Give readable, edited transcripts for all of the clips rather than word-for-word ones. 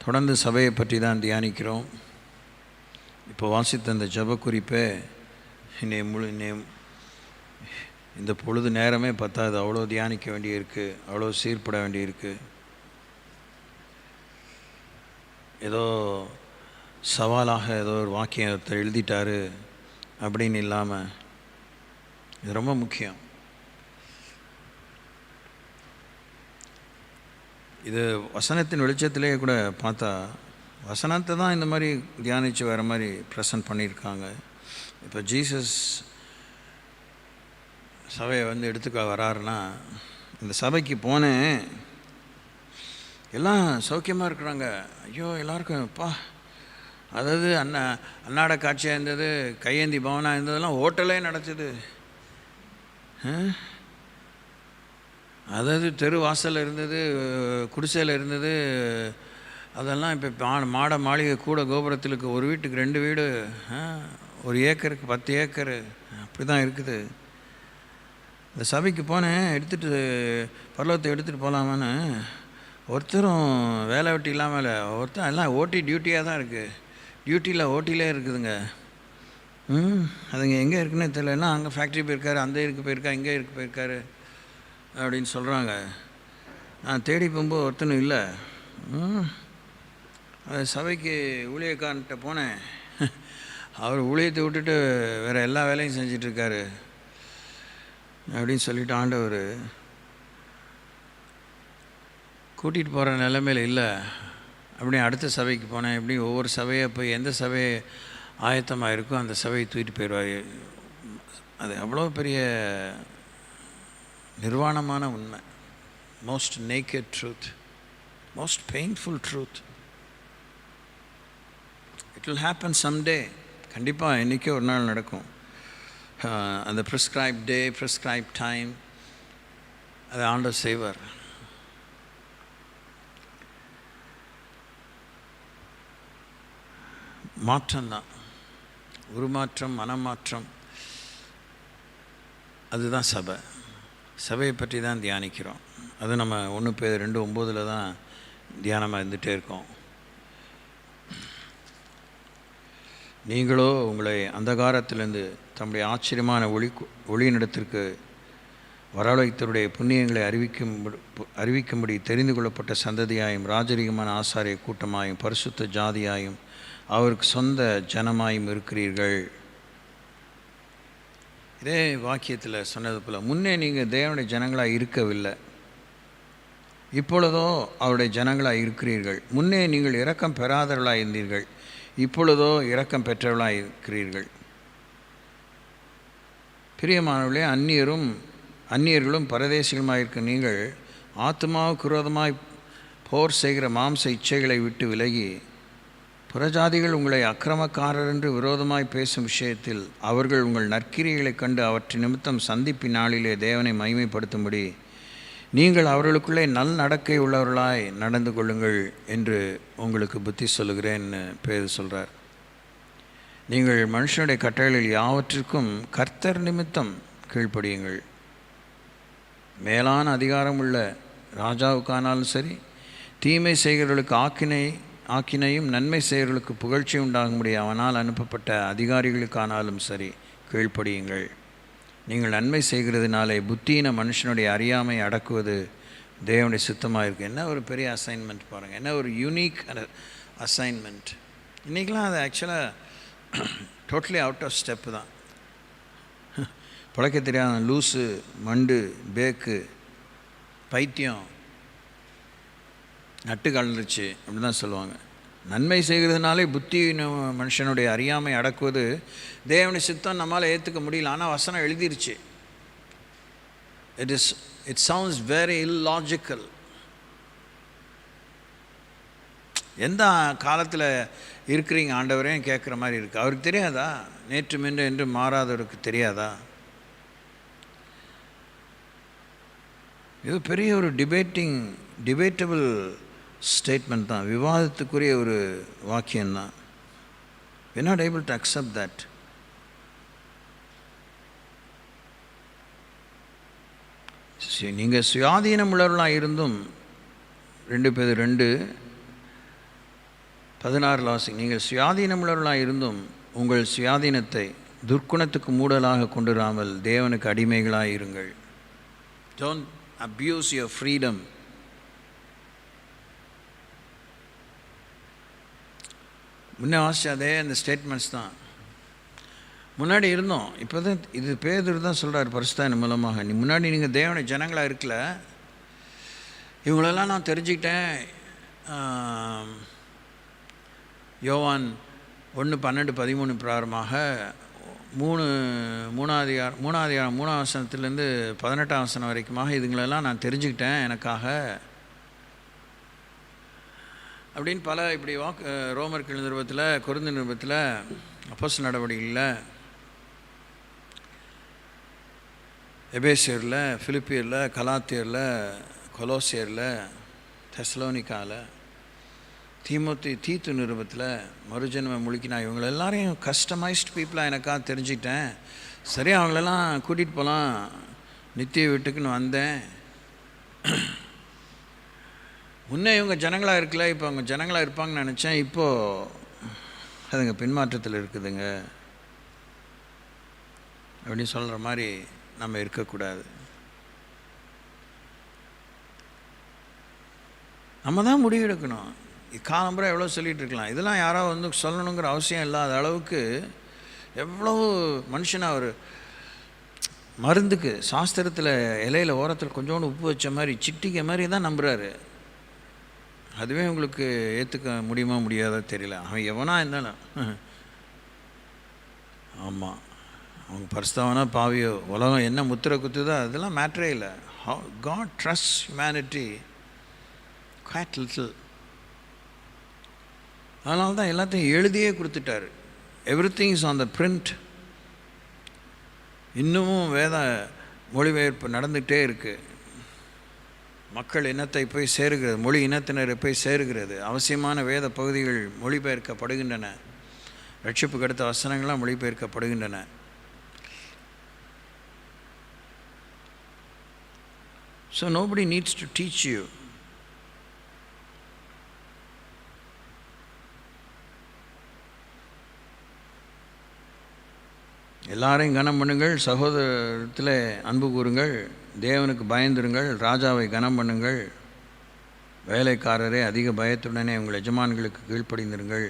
தொடர்ந்து சபையை பற்றி தான் தியானிக்கிறோம். இப்போ வாசித்த அந்த ஜப குறிப்பே இந்த பொழுது நேரமே பத்தாது, அவ்வளோ தியானிக்க வேண்டியிருக்கு, அவ்வளோ சீர்பட வேண்டியிருக்கு. ஏதோ சவாலாக ஏதோ ஒரு வாக்கியத்தை எழுதிட்டாரு அப்படின்னு இல்லாமல் இது ரொம்ப முக்கியம். இது வசனத்தின் வெளிச்சத்திலே கூட பார்த்தா வசனத்தை தான் இந்த மாதிரி தியானித்து வேறு மாதிரி ப்ரெசன்ட் பண்ணியிருக்காங்க. இப்போ ஜீசஸ் சபையை எடுத்துக்க வராருன்னா, இந்த சபைக்கு போனேன், எல்லாம் சௌக்கியமாக இருக்கிறாங்க, ஐயோ எல்லாருக்கும் அப்பா, அதாவது அன்னாட காட்சியாக இருந்தது, கையேந்தி பவனாக இருந்ததெல்லாம் ஹோட்டலே நடத்துது, அதாவது தெரு வாசலில் இருந்தது, குடிசையில் இருந்தது, அதெல்லாம் இப்போ மாட மாளிகை கூட கோபுரத்திலுக்கு ஒரு வீட்டுக்கு 2 வீடு, 1 ஏக்கருக்கு 10 ஏக்கரு, அப்படி தான் இருக்குது. இந்த சபைக்கு போனேன், பரலோகத்தை எடுத்துகிட்டு போகலாமான்னு, ஒருத்தரும் வேலை வெட்டி இல்லாமல் ஒருத்தர் எல்லாம் ஓட்டி டியூட்டியாக தான் இருக்குது, டியூட்டியில் ஓட்டிலே இருக்குதுங்க. அதுங்க எங்கே இருக்குன்னே தெரியலன்னா, அங்கே ஃபேக்ட்ரி போயிருக்காரு, அந்த இருக்கு போயிருக்கா, இங்கே இருக்கு போயிருக்காரு அப்படின்னு சொல்கிறாங்க. நான் தேடி போகும்போது ஒருத்தனும் இல்லை. அது சபைக்கு ஊழியக்காரன்கிட்ட போனேன், அவர் ஊழியத்தை விட்டுட்டு வேறு எல்லா வேலையும் செஞ்சிட்ருக்காரு அப்படின்னு சொல்லிட்டு ஆண்டவர் கூட்டிகிட்டு போகிற நிலைமையில் இல்லை. அப்படியே அடுத்த சபைக்கு போனேன், எப்படி ஒவ்வொரு சபையை போய் எந்த சபையை ஆயத்தமாக இருக்கோ அந்த சபையை தூக்கிட்டு போயிடுவார். அது அவ்வளோ பெரிய நிர்வாணமான உண்மை, most naked truth, most painful truth. It will happen someday, கண்டிப்பாக என்றைக்கே ஒரு நாள் நடக்கும். அந்த ப்ரிஸ்கிரைப் டே, ப்ரிஸ்கிரைப் டைம், அதை ஆண்டவர் செய்வார். மாற்றம்தான், உருமாற்றம், மனமாற்றம், அதுதான் சபை. சபையை பற்றி தான் தியானிக்கிறோம். அது நம்ம 1 பேதுரு 2:9 தான் தியானமாக இருந்துகிட்டே இருக்கோம். நீங்களோ உங்களை அந்தகாரத்திலிருந்து தம்முடைய ஆச்சரியமான ஒளியினிடத்திற்கு வரவழைத்தருடைய புண்ணியங்களை அறிவிக்கும்படி தெரிந்து கொள்ளப்பட்ட சந்ததியாயும் ராஜரீகமான ஆசாரிய கூட்டமாயும் பரிசுத்த ஜாதியாயும் அவருக்கு சொந்த ஜனமாயும் இருக்கிறீர்கள். இதே வாக்கியத்தில் சொன்னது போல், முன்னே நீங்கள் தேவனுடைய ஜனங்களாக இருக்கவில்லை, இப்பொழுதோ அவருடைய ஜனங்களாக இருக்கிறீர்கள். முன்னே நீங்கள் இரக்கம் பெறாதவர்களாக இருந்தீர்கள், இப்பொழுதோ இரக்கம் பெற்றவர்களாக இருக்கிறீர்கள். பிரியமானவர்களே, அந்நியர்களும் பரதேசிகளுமாக இருக்க நீங்கள் ஆத்மாவுக்கு விரோதமாய் போர் செய்கிற மாம்ச இச்சைகளை விட்டு விலகி, புறஜாதிகள் உங்களை அக்கிரமக்காரர் என்று விரோதமாய் பேசும் விஷயத்தில் அவர்கள் உங்கள் நற்கிரியைகளைக் கண்டு அவற்றின் நிமித்தம் சந்திப்பின் நாளிலே தேவனை மகிமைப்படுத்தும்படி நீங்கள் அவர்களுக்குள்ளே நல் நடக்கை உள்ளவர்களாய் நடந்து கொள்ளுங்கள் என்று உங்களுக்கு புத்தி சொல்லுகிறேன்னு பேது சொல்கிறார். நீங்கள் மனுஷனுடைய கட்டளைகளில் யாவற்றிற்கும் கர்த்தர் நிமித்தம் கீழ்ப்படியுங்கள். மேலான அதிகாரம் உள்ள ராஜாவுக்கானாலும் சரி, தீமை செய்கிறவர்களுக்கு ஆக்கினையும் நன்மை செய்கிறவர்களுக்கு புகழ்ச்சி உண்டாகும்படி அவனால் அனுப்பப்பட்ட அதிகாரிகளுக்கானாலும் சரி கீழ்ப்படியுங்கள். நீங்கள் நன்மை செய்கிறதுனாலே புத்தியின மனுஷனுடைய அறியாமை அடக்குவது தேவனுடைய சித்தமாக இருக்குது. என்ன ஒரு பெரிய அசைன்மெண்ட் பாருங்கள், என்ன ஒரு யூனிக் அசைன்மெண்ட். இன்றைக்கெலாம் அது ஆக்சுவலாக டோட்டலி அவுட் ஆஃப் ஸ்டெப்பு தான். பிழைக்க தெரியாத லூஸு, மண்டு, பேக்கு, பைத்தியம், நட்டு கலந்துருச்சு அப்படி தான் சொல்லுவாங்க. நன்மை செய்கிறதுனாலே புத்தி மனுஷனுடைய அறியாமை அடக்குவது தேவனுடைய சித்தம் நம்மளால் ஏற்றுக்க முடியல. ஆனால் வசனம் எழுதிருச்சு. It sounds very illogical. எந்த காலத்தில் இருக்கிறீங்க ஆண்டவரையும் கேட்குற மாதிரி இருக்குது. அவருக்கு தெரியாதா? நேற்று மின்று என்று மாறாதவருக்கு தெரியாதா? இது பெரிய ஒரு டிபேட்டபிள் ஸ்டேட்மெண்ட் தான், விவாதத்துக்குரிய ஒரு வாக்கியம்தான். we are not able to accept that. நீங்கள் சுயாதீனம் உள்ளவர்களாக இருந்தும் 2 பேதுரு 2 16 வாசிங்க. நீங்கள் சுயாதீனமுள்ளவர்களாக இருந்தும் உங்கள் சுயாதீனத்தை துர்க்குணத்துக்கு மூடலாக கொண்டுராமல் தேவனுக்கு அடிமைகளாக இருங்கள். Don't abuse your freedom. முன்னே வாசிச்சாதே இந்த ஸ்டேட்மெண்ட்ஸ் தான். முன்னாடி இருந்தோம், இப்போ தான் இது பேதுரு தான் சொல்கிறார் பரிசுத்தாவின் மூலமாக. முன்னாடி நீங்கள் தேவனை ஜனங்களாக இருக்கல, இவங்களெல்லாம் நான் தெரிஞ்சுக்கிட்டேன். யோவான் 1:12-13 பிரகாரமாக 3 வசனத்துலேருந்து 18 வசனம் வரைக்குமாக இதுங்களெல்லாம் நான் தெரிஞ்சுக்கிட்டேன் எனக்காக அப்படின்னு பல இப்படி ரோமர்கள் நிருபத்தில், கொரிந்து நிருபத்தில், அப்போஸ்தலர் நடவடிக்கையில், எபேசியரில், பிலிப்பியரில், கலாத்தியரில், கொலோசியரில், தெசலோனிக்காவில், தீத்து நிருபத்தில், மறுஜன்ம முழுக்கினா இவங்க எல்லாரையும் கஸ்டமைஸ்ட் பீப்புளாக எனக்காக தெரிஞ்சுக்கிட்டேன். சரி, அவங்களெல்லாம் கூட்டிகிட்டு போகலாம் நித்திய வீட்டுக்குன்னு வந்தேன். முன்னே இவங்க ஜனங்களாக இருக்கல, இப்போ அவங்க ஜனங்களாக இருப்பாங்கன்னு நினச்சேன். இப்போது அதுங்க பின்மாற்றத்தில் இருக்குதுங்க அப்படின்னு சொல்கிற மாதிரி நம்ம இருக்கக்கூடாது. நம்ம தான் முடிவு எடுக்கணும். காலம்புரை எவ்வளோ சொல்லிகிட்டு இருக்கலாம், இதெல்லாம் யாராவது வந்து சொல்லணுங்கிற அவசியம் இல்லாத அளவுக்கு எவ்வளவு மனுஷனாக ஒரு மருந்துக்கு சாஸ்திரத்தில் இலையில் ஓரத்தில் கொஞ்சோண்டு உப்பு வச்ச மாதிரி சிட்டிக்கை மாதிரி தான் நம்புகிறாரு. அதுவே உங்களுக்கு ஏற்றுக்க முடியுமா முடியாதோ தெரியல. அவன் எவனா இருந்தாலும், ஆமாம், அவங்க பரிசுத்தவனா பாவியோ உலகம் என்ன முத்திரை குத்துதோ அதெல்லாம் மேட்ரே இல்லை. God trust humanity quite little. அதனால தான் எல்லாத்தையும் எழுதியே கொடுத்துட்டார். Everything is on the print. இன்னமும் வேத மொழிபெயர்ப்பு நடந்துகிட்டே இருக்குது. மக்கள் இனத்தை போய் சேருகிறது, மொழி இனத்தினரை போய் சேருகிறது. அவசியமான வேத பகுதிகள் மொழிபெயர்க்கப்படுகின்றன. ரட்சிப்புக்கு அடுத்த வசனங்களாக மொழிபெயர்க்கப்படுகின்றன. So nobody needs to teach you. எல்லாரையும் கனம் பண்ணுங்கள், சகோதரத்தில் அன்பு கூறுங்கள், தேவனுக்கு பயந்துருங்கள், ராஜாவை கனம் பண்ணுங்கள், வேலைக்காரரே அதிக பயத்துடனே உங்கள் எஜமான்களுக்கு கீழ்ப்படிந்திருங்கள்,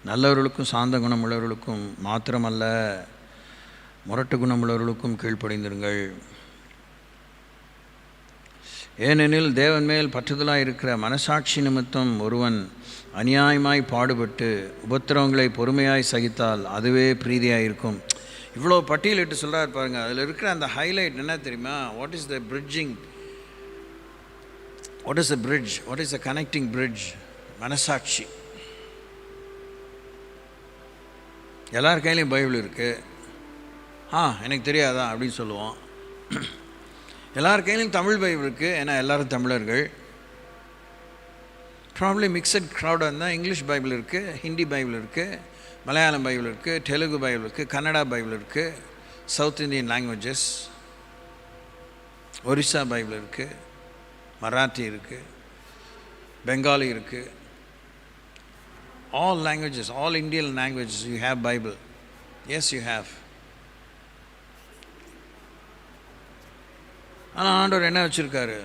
நல்லவர்களுக்கும் சாந்த குணமுள்ளவர்களுக்கும் மாத்திரமல்ல முரட்டு குணமுள்ளவர்களுக்கும் கீழ்ப்படிந்திருங்கள். ஏனெனில் தேவன் மேல் பற்றுதலாக இருக்கிற மனசாட்சி நிமித்தம் ஒருவன் அநியாயமாய் பாடுபட்டு உபத்திரவங்களை பொறுமையாய் சகித்தால் அதுவே பிரீதியாக இருக்கும். இவ்வளோ பட்டியலிட்டு சொல்கிறார் பாருங்கள். அதில் இருக்கிற அந்த ஹைலைட் என்ன தெரியுமா? What is the bridging, what is the bridge, what is the connecting bridge? மனசாட்சி. எல்லார் கையிலையும் பைபிள் இருக்குது. எனக்கு தெரியாதா அப்படின்னு சொல்லுவோம். எல்லார் கையிலையும் தமிழ் பைபிள் இருக்குது, ஏன்னா எல்லோரும் தமிழர்கள். ப்ராப்ளி மிக்சட் க்ரௌடாக இருந்தால் இங்கிலீஷ் பைபிள் இருக்குது, ஹிந்தி பைபிள் இருக்குது, மலையாளம் பைபிள் இருக்குது, தெலுங்கு பைபிள் இருக்குது, கன்னடா பைபிள் இருக்குது, south Indian languages, Orissa Bible இருக்குது, மராத்தி இருக்குது, பெங்காலி இருக்குது. all languages, all Indian languages you have Bible. Yes, you have. ஆனால் ஆண்டவர் என்ன வச்சுருக்காரு?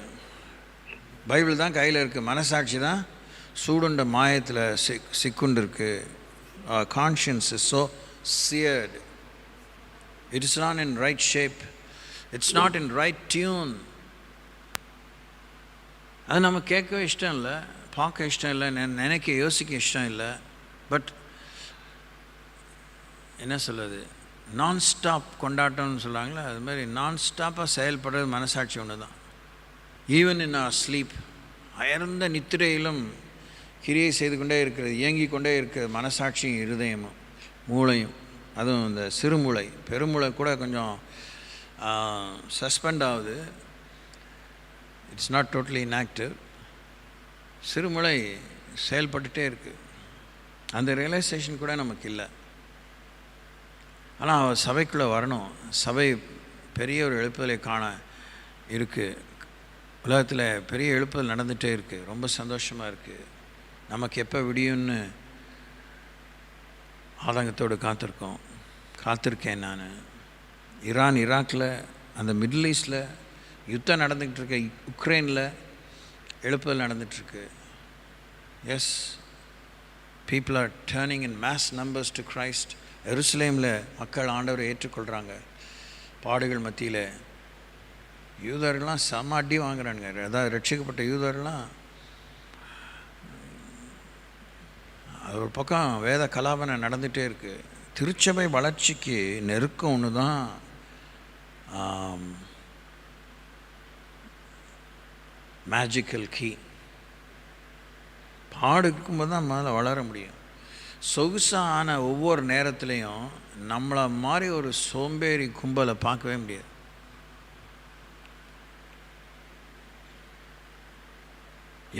பைபிள் தான் கையில் இருக்குது, மனசாட்சி தான் சூடுண்ட மாயத்தில் சிக்குண்டு இருக்குது. Conscience is so seared. It is not in right shape. It's not in right tune. அது நம்ம கேட்க இஷ்டம் இல்லை, பார்க்க இஷ்டம் இல்லை, நினைக்க யோசிக்க இஷ்டம் இல்லை. பட் என்ன சொல்லுது, நான்-ஸ்டாப் கொண்டாட்டம்னு சொல்கிறாங்களே, அது மாதிரி நான்-ஸ்டாப்பாக செயல்படுறது மனசாட்சி ஒன்று தான். ஈவன் இன் ஆர் ஸ்லீப், அயர்ந்த நித்திரையிலும் கிரியை செய்து கொண்டே இருக்கிறது, இயங்கி கொண்டே இருக்கிறது மனசாட்சியும் இருதயமும் மூளையும். அதுவும் இந்த சிறுமூளை, பெருமூளை கூட கொஞ்சம் சஸ்பெண்ட் ஆகுது. It's not totally inactive. சிறுமூளை செயல்பட்டுகிட்டே இருக்குது. அந்த ரியலைசேஷன் கூட நமக்கு இல்லை. ஆனால் சபைக்குள்ளே வரணும். சபை பெரிய ஒரு எழுப்புதலை காண இருக்குது. உலகத்தில் பெரிய எழுப்புதல் நடந்துகிட்டே இருக்குது. ரொம்ப சந்தோஷமாக இருக்குது. நமக்கு எப்போ விடியும்னு ஆதங்கத்தோடு காத்திருக்கேன் நான். ஈரான் ஈராக்கில், அந்த மிடில் ஈஸ்டில் யுத்தம் நடந்துக்கிட்டு இருக்க, உக்ரைனில் எழுப்புதல் நடந்துகிட்ருக்கு. Yes, people are turning in mass numbers to Christ. எருசலேமில் மக்கள் ஆண்டவரை ஏற்றுக்கொள்கிறாங்க. பாடுகள் மத்தியில் யூதர்கள்லாம் செம்ம அடி வாங்குறானுங்க. அதாவது ரட்சிக்கப்பட்ட யூதர்கள்லாம் அது ஒரு பக்கம் வேத கலாபனை நடந்துகிட்டே இருக்குது. திருச்சபை வளர்ச்சிக்கு நெருக்கம் ஒன்று தான் மேஜிக்கல் கீ. பாடு இருக்கும்போது தான் முதல்ல வளர முடியும். சொகுசாக ஆன ஒவ்வொரு நேரத்துலையும் நம்மளை மாதிரி ஒரு சோம்பேறி கும்பலை பார்க்கவே முடியாது.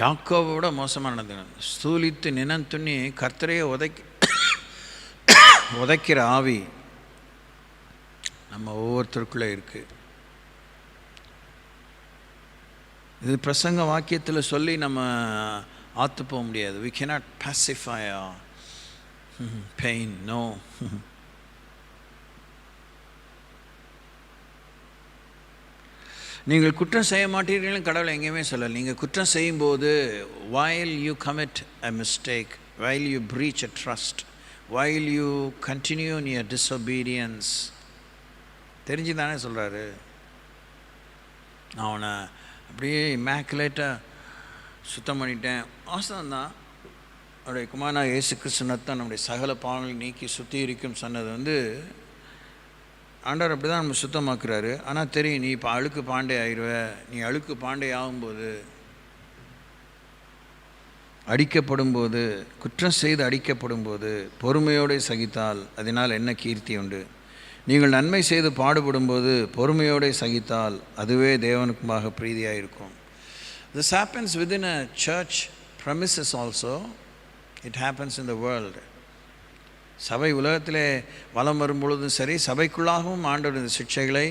யாக்கோவை விட மோசமாக நடந்தது. ஸ்தூலித்து நினந்துண்ணி கர்த்தரையே உதைக்கிற ஆவி நம்ம ஒவ்வொருத்தருக்குள்ளே இருக்குது. இது பிரசங்க வாக்கியத்தில் சொல்லி நம்ம ஆற்று போக முடியாது. we cannot pacify our pain, no. நீங்கள் குற்றம் செய்ய மாட்டீர்கள்னு கடவுளை எங்கேயுமே சொல்லலை. நீங்கள் குற்றம் செய்யும்போது while you commit a mistake, while you breach a trust, while you continue in your disobedience, தெரிஞ்சு தானே சொல்கிறாரு. நான் அவனை அப்படியே இமேக்குலேட்டாக சுத்தம் பண்ணிட்டேன். வாசம்தான் அவருடைய குமாரனா இயேசு கிறிஸ்துவத்தான் நம்முடைய சகல பாவங்களை நீக்கி சுத்திகரிக்கும் சொன்னது ஆண்டவர் அப்படி தான் நம்ம சுத்தமாக்குறாரு. ஆனால் தெரியும், நீ இப்போ அழுக்கு பாண்டே ஆயிடுவ. நீ அழுக்கு பாண்டே ஆகும்போது, அடிக்கப்படும்போது, குற்றம் செய்து அடிக்கப்படும்போது பொறுமையோடு சகித்தால் அதனால் என்ன கீர்த்தி உண்டு? நீங்கள் நன்மை செய்து பாடுபடும்போது பொறுமையோடு சகித்தால் அதுவே தேவனுக்குமாக பிரீதியாக இருக்கும். This happens within a church premises also. It happens in the world. சபை உலகத்திலே வலம் வரும்பொழுதும் சரி, சபைக்குள்ளாகவும் ஆண்டவர் இந்த சிக்ஷைகளை,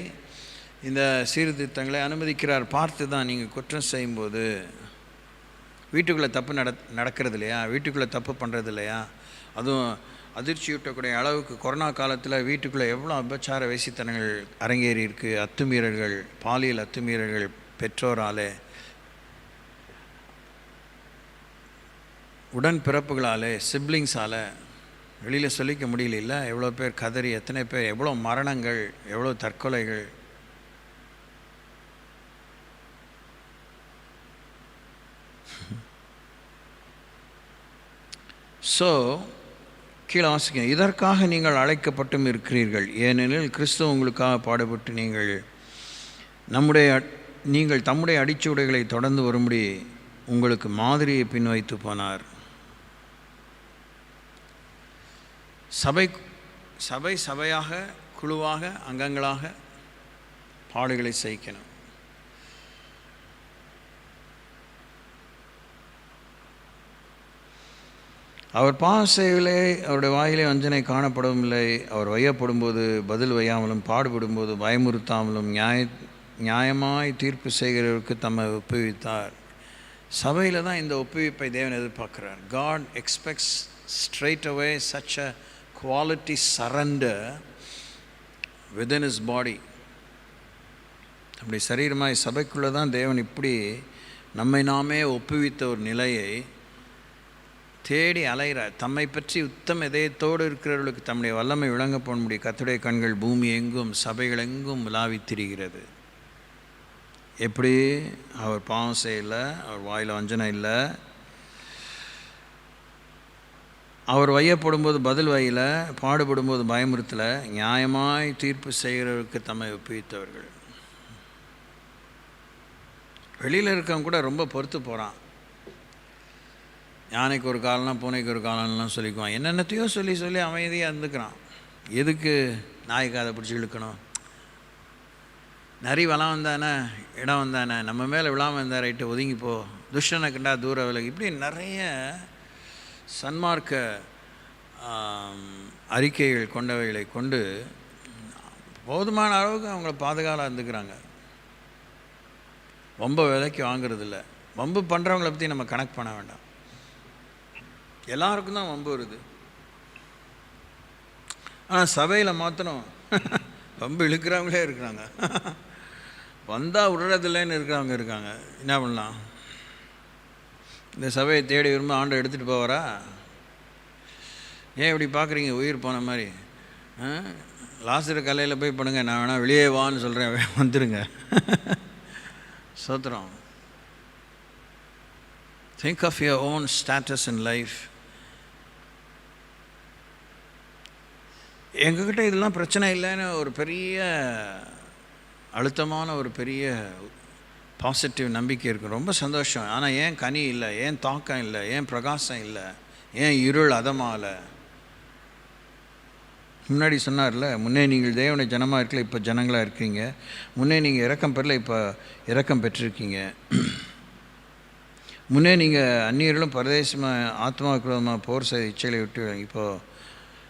இந்த சீர்திருத்தங்களை அனுமதிக்கிறார். பார்த்து தான் நீங்கள் குற்றம் செய்யும்போது வீட்டுக்குள்ளே தப்பு நடக்கிறது இல்லையா, வீட்டுக்குள்ளே தப்பு பண்ணுறது இல்லையா, அதுவும் அதிர்ச்சியூட்டக்கூடிய அளவுக்கு கொரோனா காலத்தில் வீட்டுக்குள்ளே எவ்வளோ அபச்சார வேசித்தனங்கள் அரங்கேறி இருக்குது. அத்துமீறல்கள், பாலியல் அத்துமீறல்கள் பெற்றோராலே, உடன் பிறப்புகளாலே, சிப்ளிங்ஸால் வெளியில் சொல்லிக்க முடியல. எவ்வளோ பேர் கதறி, எத்தனை பேர், எவ்வளோ மரணங்கள், எவ்வளோ தற்கொலைகள். ஸோ கீழே வாசிக்க, இதற்காக நீங்கள் அழைக்கப்பட்டும் இருக்கிறீர்கள், ஏனெனில் கிறிஸ்துவ உங்களுக்காக பாடுபட்டு நீங்கள் தம்முடைய அடிச்சுவடைகளை தொடர்ந்து வரும்படி உங்களுக்கு மாதிரியை பின் வைத்து போனார். சபையாக, குழுவாக, அங்கங்களாக பாடுகளை சகிக்கணும். அவர் பாசையிலே அவருடைய வாயிலே வஞ்சனை காணப்படவில்லை. அவர் வையப்படும்போது பதில் வையாமலும், பாடுபடும்போது பயமுறுத்தாமலும், நியாயமாய் தீர்ப்பு செய்கிறவருக்கு தம்மை ஒப்புவித்தார். சபையில் தான் இந்த ஒப்புவிப்பை தேவன் எதிர்பார்க்கிறார். God expects straight away such a quality surrender within his body. அப்படி சரீரமாய் சபைக்குள்ளே தான் தேவன் இப்படி நம்மை நாமே ஒப்புவித்த ஒரு நிலையை தேடி அலைகிறார். தம்மை பற்றி உத்தம இதயத்தோடு இருக்கிறவர்களுக்கு தம்முடைய வல்லமை விளங்க போன முடியும். கர்த்தருடைய கண்கள் பூமி எங்கும், சபைகள் எங்கும் உலாவித் திரிகிறது. எப்படி? அவர் பாவம் செய்யலை, அவர் வாயில் வஞ்சனை இல்லை, அவர் வையப்படும்போது பதில் வையில, பாடுபடும்போது பயமுறுத்தலை, நியாயமாய் தீர்ப்பு செய்கிறவருக்கு தம்மை ஒப்புவித்தவர்கள். வெளியில் இருக்கவங்க கூட ரொம்ப பொறுத்து போகிறான். யானைக்கு ஒரு காலம்னா பூனைக்கு ஒரு காலம்லாம் சொல்லிக்குவான். என்னென்னத்தையோ சொல்லி அமைதியாக இருந்துக்கிறான். எதுக்கு நாய்க்கு அதை பிடிச்சி இழுக்கணும்? நரி வளம் வந்தானே, இடம் வந்தானே, நம்ம மேலே விழாமல் இருந்தால் ரைட்டு ஒதுங்கிப்போ, துஷ்டனை கண்டா தூர விலகு, இப்படி நிறைய சன்மார்க்க அறிக்கைகள் கொண்டவைகளை கொண்டு போதுமான அளவுக்கு அவங்கள பாதுகாப்பாக இருந்துக்கிறாங்க. வம்பை விலைக்கு வாங்கிறதில்ல. வம்பு பண்ணுறவங்கள பற்றி நம்ம கணக்கு பண்ண வேண்டாம். எல்லாருக்கும் தான் வம்பு வருது. ஆனால் சபையில் மாற்றணும் ரொம்ப இழுக்கிறவங்களே இருக்கிறாங்க. வந்தால் விடுறதில்லைன்னு இருக்கிறவங்க இருக்காங்க. என்ன பண்ணலாம்? இந்த சபையை தேடி விரும்ப ஆண்டை எடுத்துகிட்டு போவாரா? ஏன் இப்படி பார்க்குறீங்க? உயிர் போன மாதிரி. லாசரு கலையில் போய் பண்ணுங்க, நான் வேணால் வெளியே வான்னு சொல்கிறேன், வந்துடுங்க. சோத்திரம். Think of your own status in life. எங்ககிட்ட இதெல்லாம் பிரச்சனை இல்லைன்னு ஒரு பெரிய அழுத்தமான ஒரு பெரிய பாசிட்டிவ் நம்பிக்கை இருக்குது. ரொம்ப சந்தோஷம். ஆனால் ஏன் கனி இல்லை? ஏன் தாக்கம் இல்லை? ஏன் பிரகாசம் இல்லை? ஏன் இருள் அதமால? முன்னாடி சொன்னார்ல, முன்னே நீங்கள் தேவனுடைய ஜனமாக இருக்கல, இப்போ ஜனங்களாக இருக்கீங்க. முன்னே நீங்கள் இரக்கம் பெறல, இப்போ இரக்கம் பெற்றிருக்கீங்க. முன்னே நீங்கள் அந்நியர்களும் பரதேசமாக ஆத்மாவுக்கு விரோதமாக போர் செய்த இச்சைகளை விட்டு இப்போது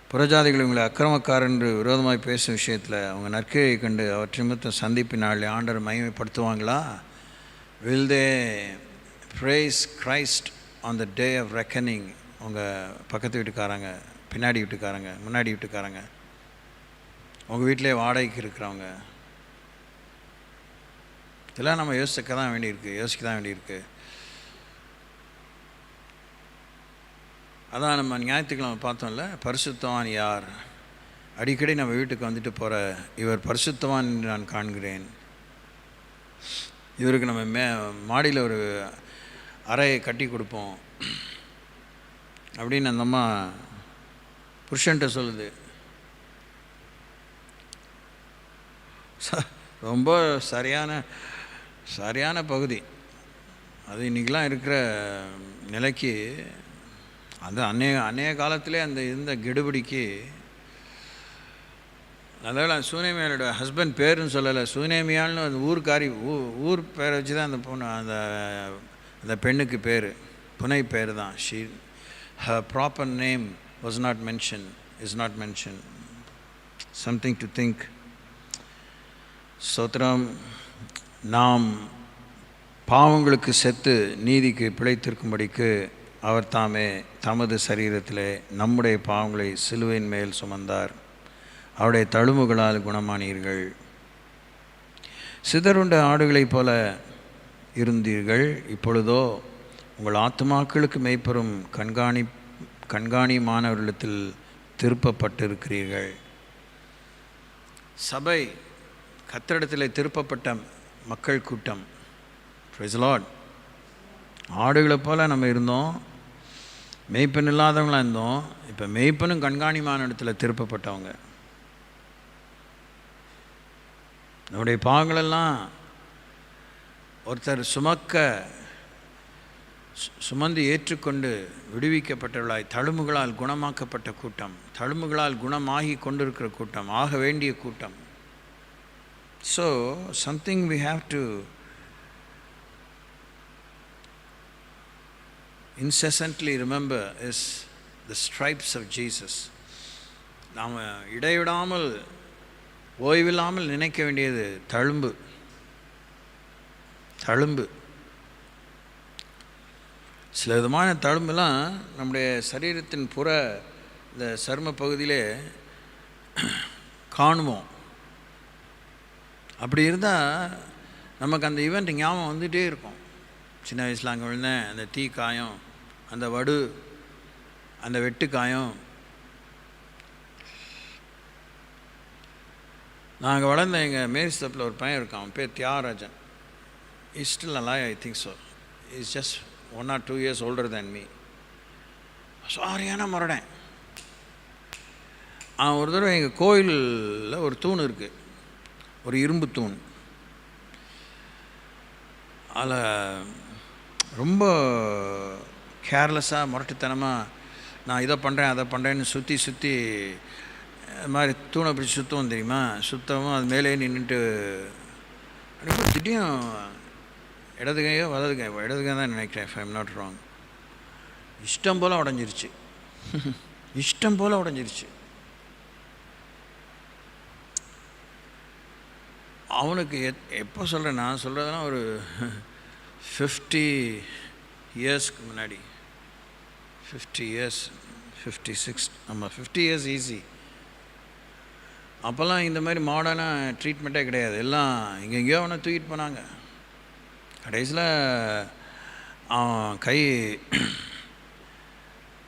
புறஜாதிகள் உங்களை அக்கிரமக்காரர் என்று விரோதமாக பேசும் விஷயத்தில் அவங்க நற்கிரியை கண்டு அவற்றை நிமித்தம் சந்திப்பு நாளில் ஆண்டவர் மகிமைப்படுத்துவாங்களா? Will they praise Christ on the day of reckoning? உங்கள் பக்கத்து வீட்டுக்காரங்க, பின்னாடி வீட்டுக்காரங்க, முன்னாடி வீட்டுக்காரங்க, உங்கள் வீட்டிலே வாடகைக்கு இருக்கிறவங்க, இதெல்லாம் நம்ம யோசிக்க தான் வேண்டியிருக்கு. அதான் நம்ம ஞாயிற்றுக்கிழமை பார்த்தோம்ல, பரிசுத்தவான் யார்? அடிக்கடி நம்ம வீட்டுக்கு வந்துட்டு போகிற இவர் பரிசுத்தவான் என்று நான் காண்கிறேன். இவருக்கு நம்ம மாடியில் ஒரு அறையை கட்டி கொடுப்போம் அப்படின்னு அந்த அம்மா புருஷன்ட்ட சொல்லுது. ரொம்ப சரியான பகுதி அது. இன்றைக்கெலாம் இருக்கிற நிலைக்கு அது அநேக காலத்திலே அந்த இருந்த கெடுபிடிக்கு அதனால் சூனேமியாளோட ஹஸ்பண்ட் பேருன்னு சொல்லலை, சூனேமியால்னு அந்த ஊர்காரி ஊர் பேரை வச்சு தான் அந்த பொண்ணு அந்த பெண்ணுக்கு பேர் புனை பேர் தான். her proper name is not mentioned. Something to think. சோத்திரம். நாம் பாவங்களுக்கு செத்து நீதிக்கு பிழைத்திருக்கும்படிக்கு அவர் தாமே தமது சரீரத்திலே நம்முடைய பாவங்களை சிலுவையின் மேல் சுமந்தார். அவருடைய தழும்புகளால் குணமானீர்கள். சிதறுண்ட ஆடுகளைப் போல இருந்தீர்கள், இப்பொழுதோ உங்கள் ஆத்துமாக்களுக்கு மெய்ப்பெறும் கண்காணிமானவர்களிடத்தில் திருப்பப்பட்டிருக்கிறீர்கள். சபை கர்த்தரிடத்தில் திருப்பப்பட்ட மக்கள் கூட்டம். Price the Lord. ஆடுகளை போல் நம்ம இருந்தோம், மெய்ப்பெண் இல்லாதவங்களாக இருந்தோம். இப்போ மெய்ப்பெண்ணும் கண்காணிமான இடத்துல திருப்பப்பட்டவங்க. நம்முடைய பாவங்களெல்லாம் ஒருத்தர் சுமந்து ஏற்றுக்கொண்டு விடுவிக்கப்பட்டவர்களாய் தழும்புகளால் குணமாக்கப்பட்ட கூட்டம், தழும்புகளால் குணமாகி கொண்டிருக்கிற கூட்டம், ஆக வேண்டிய கூட்டம். So something we have to incessantly remember is the stripes of Jesus. நாம் இடைவிடாமல் ஓய்வில்லாமல் நினைக்க வேண்டியது தழும்பு. சில விதமான தழும்பெல்லாம் நம்முடைய சரீரத்தின் புற இந்த சர்ம பகுதியிலே காணுவோம். அப்படி இருந்தால் நமக்கு அந்த ஈவெண்ட் ஞாபகம் வந்துகிட்டே இருக்கும். சின்ன வயசில் அங்கே விழுந்தேன், அந்த தீ காயம், அந்த வடு, அந்த வெட்டு காயம். நாங்கள் வளர்ந்த எங்கள் மேரிஸ்தப்பில் ஒரு பையன் இருக்கான், அவன் பேர் Thiyagarajan. Is still alive, I think so. He's just 1 or 2 years older than me. சாரியான முரடன். ஒரு தடவை எங்கள் கோயிலில் ஒரு தூண் இருக்குது, ஒரு இரும்பு தூண். அதில் ரொம்ப கேர்லெஸ்ஸாக முரட்டுத்தனமாக நான் இதை பண்ணுறேன் அதை பண்ணுறேன்னு சுற்றி இது மாதிரி தூணை பிடிச்சி சுற்றுவோம் தெரியுமா. சுத்தவும் அது மேலே நின்றுட்டு திடீர்னு இடது கையோ வலது தான் நினைக்கிறேன், if I'm not wrong, இஷ்டம் போல் உடஞ்சிருச்சு. அவனுக்கு எப்போ சொல்கிறேன், நான் சொல்கிறதுலாம் ஒரு 50 இயர்ஸ்க்கு முன்னாடி, 50 years, 56, ஆமாம் 50 years ஈஸி. அப்போல்லாம் இந்த மாதிரி மாடர்னாக ட்ரீட்மெண்ட்டே கிடையாது. எல்லாம் எங்கெங்கேயோ அவனை தூக்கிட்டு போனாங்க. கடைசியில் அவன் கை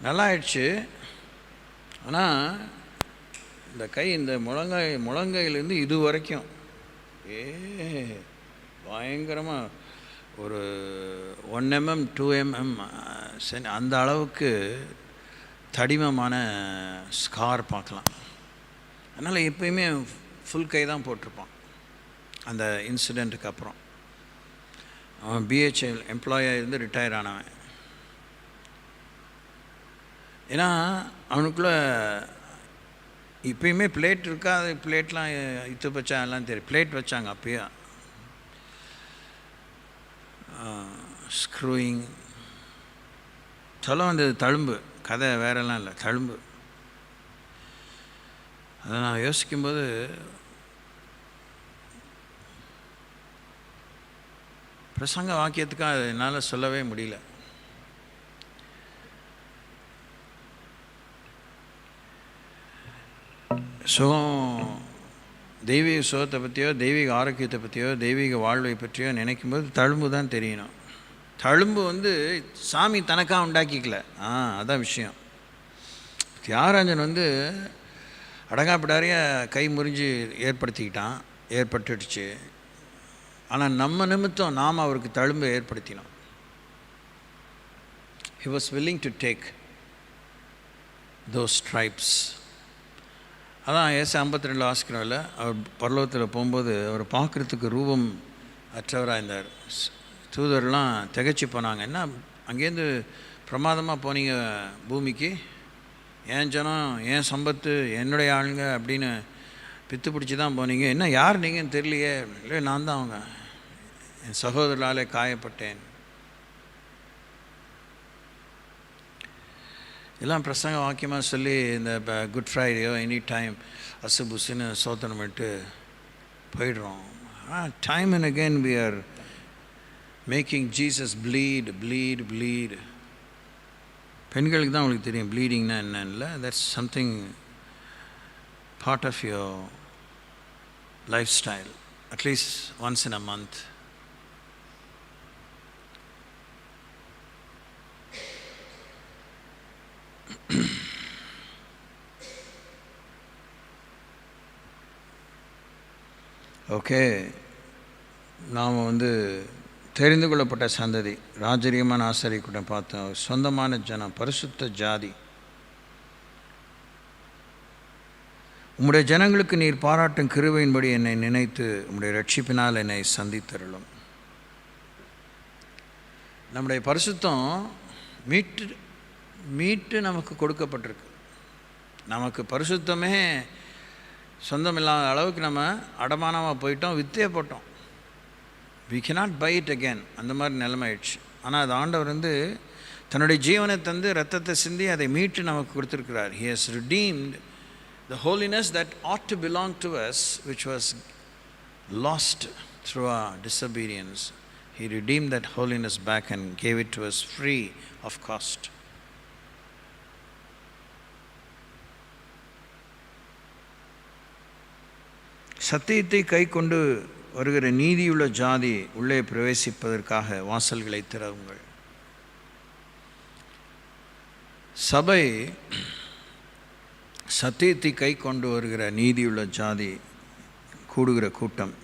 நல்லா ஆயிடுச்சு. ஆனால் இந்த கை இந்த முழங்கையிலேருந்து இது வரைக்கும் பயங்கரமாக ஒரு 1 mm 2 mm அந்த அளவுக்கு தடிமமான ஸ்கார் பார்க்கலாம். அதனால் எப்பயுமே ஃபுல் கை தான் போட்டிருப்பான். அந்த இன்சிடெண்ட்டுக்கு அப்புறம் அவன் பிஹெச்எல் எம்ப்ளாயாக இருந்து ரிட்டையர் ஆனவன். ஏன்னா அவனுக்குள்ளே இப்பயுமே பிளேட் இருக்கா, அது பிளேட்லாம் இத்து வச்சா எல்லாம் தெரியும். பிளேட் வச்சாங்க அப்பயே. ஸ்க்ரூயிங் சொல்ல வந்தது தழும்பு, கதை வேறெல்லாம் இல்லை, தழும்பு. அதை நான் யோசிக்கும்போது பிரசங்க வாக்கியத்துக்காக என்னால் சொல்லவே முடியல. சுகம், தெய்வீக சுகத்தை பற்றியோ தெய்வீக ஆரோக்கியத்தை பற்றியோ தெய்வீக வாழ்வை பற்றியோ நினைக்கும்போது தழும்பு தான் தெரியணும். தழும்பு சாமி தனக்காக உண்டாக்கிக்கல. அதான் விஷயம். தியாகராஜன் அடங்காப்பிடாரிய கை முறிஞ்சு ஏற்பட்டுடுச்சு. ஆனால் நம்ம நிமித்தம் நாம் அவருக்கு தழும்பை ஏற்படுத்தினோம். He was willing to take those stripes. அதான் ஏசு 52 வாசிக்கிறோம்ல, அவர் பரலோகத்தில் போகும்போது அவர் பார்க்குறதுக்கு ரூபம் அற்றவராக இருந்தார். தூதர்லாம் திகைச்சு போனாங்க. என்ன அங்கேருந்து பிரமாதமாக போனீங்க பூமிக்கு, ஏன் ஜனம், ஏன் சம்பத்து, என்னுடைய ஆளுங்க அப்படின்னு பித்து பிடிச்சி தான் போனீங்க, என்ன யார் நீங்கன்னு தெரியலையே. இல்லை, நான் தான் அவங்க, என் சகோதரராலே காயப்பட்டேன். எல்லாம் பிரசங்க வாக்கியமாக சொல்லி இந்த குட் ஃப்ரைடேயோ எனி டைம் அசுபுசுன்னு சோதனம் விட்டு போயிடுறோம். Time and again we are making Jesus bleed. பெண்களுக்கு தான் உங்களுக்கு தெரியும் ப்ளீடிங்னா என்னன்னு. that's something part of your lifestyle, at least once in a month. Okay, நாம் தெரிந்து கொள்ளப்பட்ட சந்ததி, ராஜரீகமான ஆசாரிய கூட்டம் பார்த்தோம், சொந்தமான ஜனம், பரிசுத்த ஜாதி. உம்முடைய ஜனங்களுக்கு நீர் பாராட்டும் கிருபையின்படி என்னை நினைத்து உம்முடைய ரட்சிப்பினால் என்னை சந்தித்தருளும். நம்முடைய பரிசுத்தம் மீட்டு நமக்கு கொடுக்கப்பட்டிருக்கு. நமக்கு பரிசுத்தமே சொந்தம் இல்லாத அளவுக்கு நம்ம அடமானமாக போயிட்டோம், வித்தே போட்டோம். we cannot buy it again. அந்த மாதிரி நிலைமை ஆயிடுச்சு. ஆனால் அது ஆண்டவர் தன்னுடைய ஜீவனை தந்து ரத்தத்தை சிந்தி அதை மீட்டு நமக்கு கொடுத்துருக்கிறார். he has redeemed the holiness that ought to belong to us, which was lost through our disobedience. He redeemed that holiness back and gave it to us free of cost. சத்தியத்தை கை கொண்டு வருகிற நீதியுள்ள ஜாதி உள்ளே பிரவேசிப்பதற்காக வாசல்களை திறவுங்கள். சபை சத்தியத்தை கை கொண்டு வருகிற நீதியுள்ள ஜாதி கூடுகிற கூட்டம்.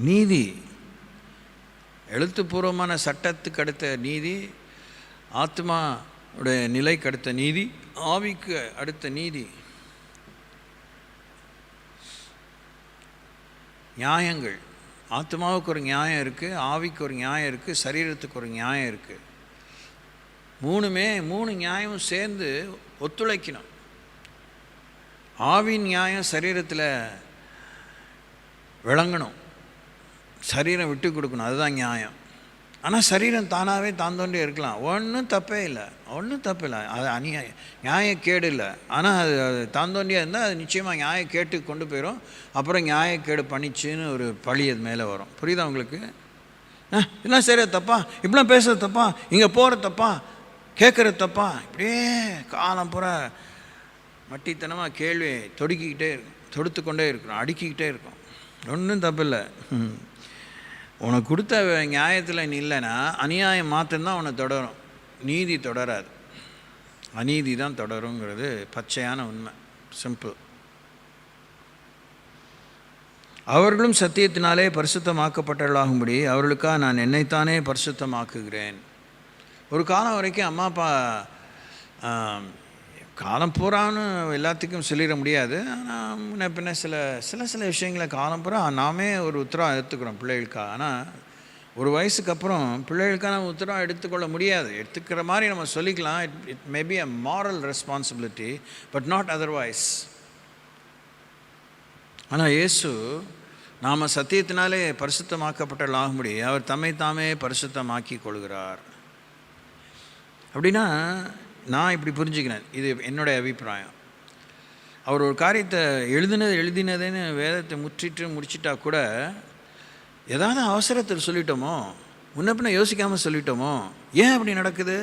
நீதி எழுத்துப்பூர்வமான சட்டத்துக்கு அடுத்த நீதி, ஆத்மாவுடைய நிலைக்கு அடுத்த நீதி, ஆவிக்கு அடுத்த நீதி. நியாயங்கள், ஆத்மாவுக்கு ஒரு நியாயம் இருக்குது, ஆவிக்கு ஒரு நியாயம் இருக்குது, சரீரத்துக்கு ஒரு நியாயம் இருக்குது. மூணு நியாயமும் சேர்ந்து ஒத்துழைக்கணும். ஆவின் நியாயம் சரீரத்தில் விளங்கணும், சரீரம் விட்டு கொடுக்கணும், அதுதான் நியாயம். ஆனால் சரீரம் தானாகவே தாந்தோண்டே இருக்கலாம், ஒன்றும் தப்பே இல்லை. அது நியாயக்கேடு இல்லை. ஆனால் அது தாந்தோண்டியாக இருந்தால் அது நிச்சயமாக நியாயக்கேட்டு கொண்டு போயிடும். அப்புறம் நியாயக்கேடு பண்ணிச்சுன்னு ஒரு பழி அது மேலே வரும். புரியுதா உங்களுக்கு? இதெல்லாம் சரியா தப்பா, இப்படிலாம் பேசுகிறது தப்பா, இங்கே போகிற தப்பா, கேட்குறது தப்பா, இப்படியே காலம் பூரா மட்டித்தனமாக கேள்வி தொடுத்து கொண்டே இருக்கிறோம், அடுக்கிக்கிட்டே இருக்கோம். ஒன்றும் தப்பில்லை. உனக்கு கொடுத்த நியாயத்தில் நீ இல்லைன்னா அநியாயம் மாற்றம்தான் உன்னை தொடரும், நீதி தொடராது. அநீதி தான் தொடருங்கிறது பச்சையான உண்மை, சிம்பிள். அவர்களும் சத்தியத்தினாலே பரிசுத்தமாக்கப்பட்டவர்களாகும்படி அவர்களுக்காக நான் என்னைத்தானே பரிசுத்தமாக்குகிறேன். ஒரு காலம் வரைக்கும் அம்மா அப்பா காலம் பூரான்னு எல்லாத்துக்கும் சொல்லிட முடியாது. ஆனால் முன்ன பின்ன சில விஷயங்களை காலம் பூரா நாமே ஒரு உத்தரவாக எடுத்துக்கிறோம் பிள்ளைகளுக்காக. ஆனால் ஒரு வயசுக்கு அப்புறம் பிள்ளைகளுக்காக நம்ம உத்தரவாக எடுத்துக்கொள்ள முடியாது. எடுத்துக்கிற மாதிரி நம்ம சொல்லிக்கலாம். It may be a moral responsibility, but not otherwise. ஆனால் இயேசு நாம் சத்தியத்தினாலே பரிசுத்தமாக்கப்பட்டவர்களாகும்படி அவர் தம்மை தாமே பரிசுத்தமாக்கி கொள்கிறார். அப்படின்னா நான் இப்படி புரிஞ்சுக்கிறேன், இது என்னுடைய அபிப்பிராயம். அவர் ஒரு காரியத்தை எழுதினதுன்னு வேதத்தை முடிச்சிட்டா கூட ஏதாவது அவசரத்தில் சொல்லிட்டோமோ, முன்ன பின்ன யோசிக்காமல் சொல்லிட்டோமோ, ஏன் அப்படி நடக்குது,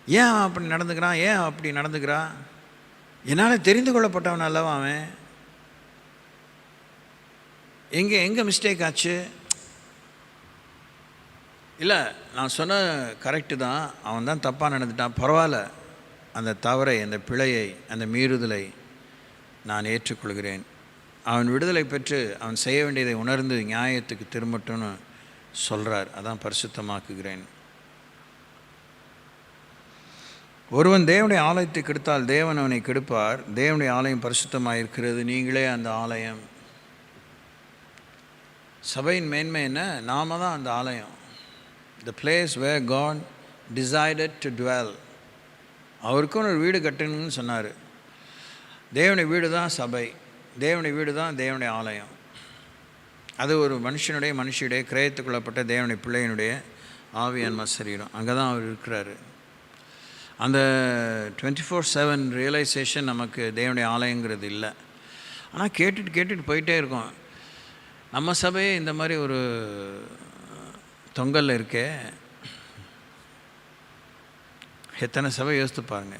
ஏன் அப்படி நடந்துக்கிறான், ஏன் அப்படி நடந்துக்கிறான், என்னால் தெரிந்து கொள்ளப்பட்டவன் அல்லவா அவன், எங்கே மிஸ்டேக் ஆச்சு, இல்லை நான் சொன்ன கரெக்டு தான், அவன் தான் தப்பாக நடந்துட்டான், பரவாயில்ல, அந்த தவறை, அந்த பிழையை, அந்த மீறுதலை நான் ஏற்றுக்கொள்கிறேன். அவன் விடுதலை பெற்று அவன் செய்ய வேண்டியதை உணர்ந்து நியாயத்துக்கு திரும்பட்டும்னு சொல்கிறார். அதான் பரிசுத்தமாக்குகிறேன். ஒருவன் தேவனுடைய ஆலயத்தை கெடுத்தால் தேவன் அவனை கெடுப்பார். தேவனுடைய ஆலயம் பரிசுத்தமாக இருக்கிறது, நீங்களே அந்த ஆலயம். சபையின் மேன்மை என்ன? நாம தான் அந்த ஆலயம். The place where God decided to dwell. அவருக்கும் ஒரு வீடு கட்டணும்னு சொன்னார். தேவனுடைய வீடு தான் சபை, தேவனுடைய வீடு தான் தேவனுடைய ஆலயம். அது ஒரு மனுஷியுடைய கிரயத்துக் கொள்ளப்பட்ட தேவனுடைய பிள்ளையினுடைய ஆவியான்ம சரீரம். அங்கே தான் அவர் இருக்கிறாரு. அந்த 24/7 ரியலைசேஷன் நமக்கு தேவனுடைய ஆலயங்கிறது இல்லை. ஆனால் கேட்டுட்டு போயிட்டே இருக்கோம். நம்ம சபையே இந்த மாதிரி ஒரு தொங்கலில் இருக்கே, எத்தனை சபை யோசித்து பாருங்க.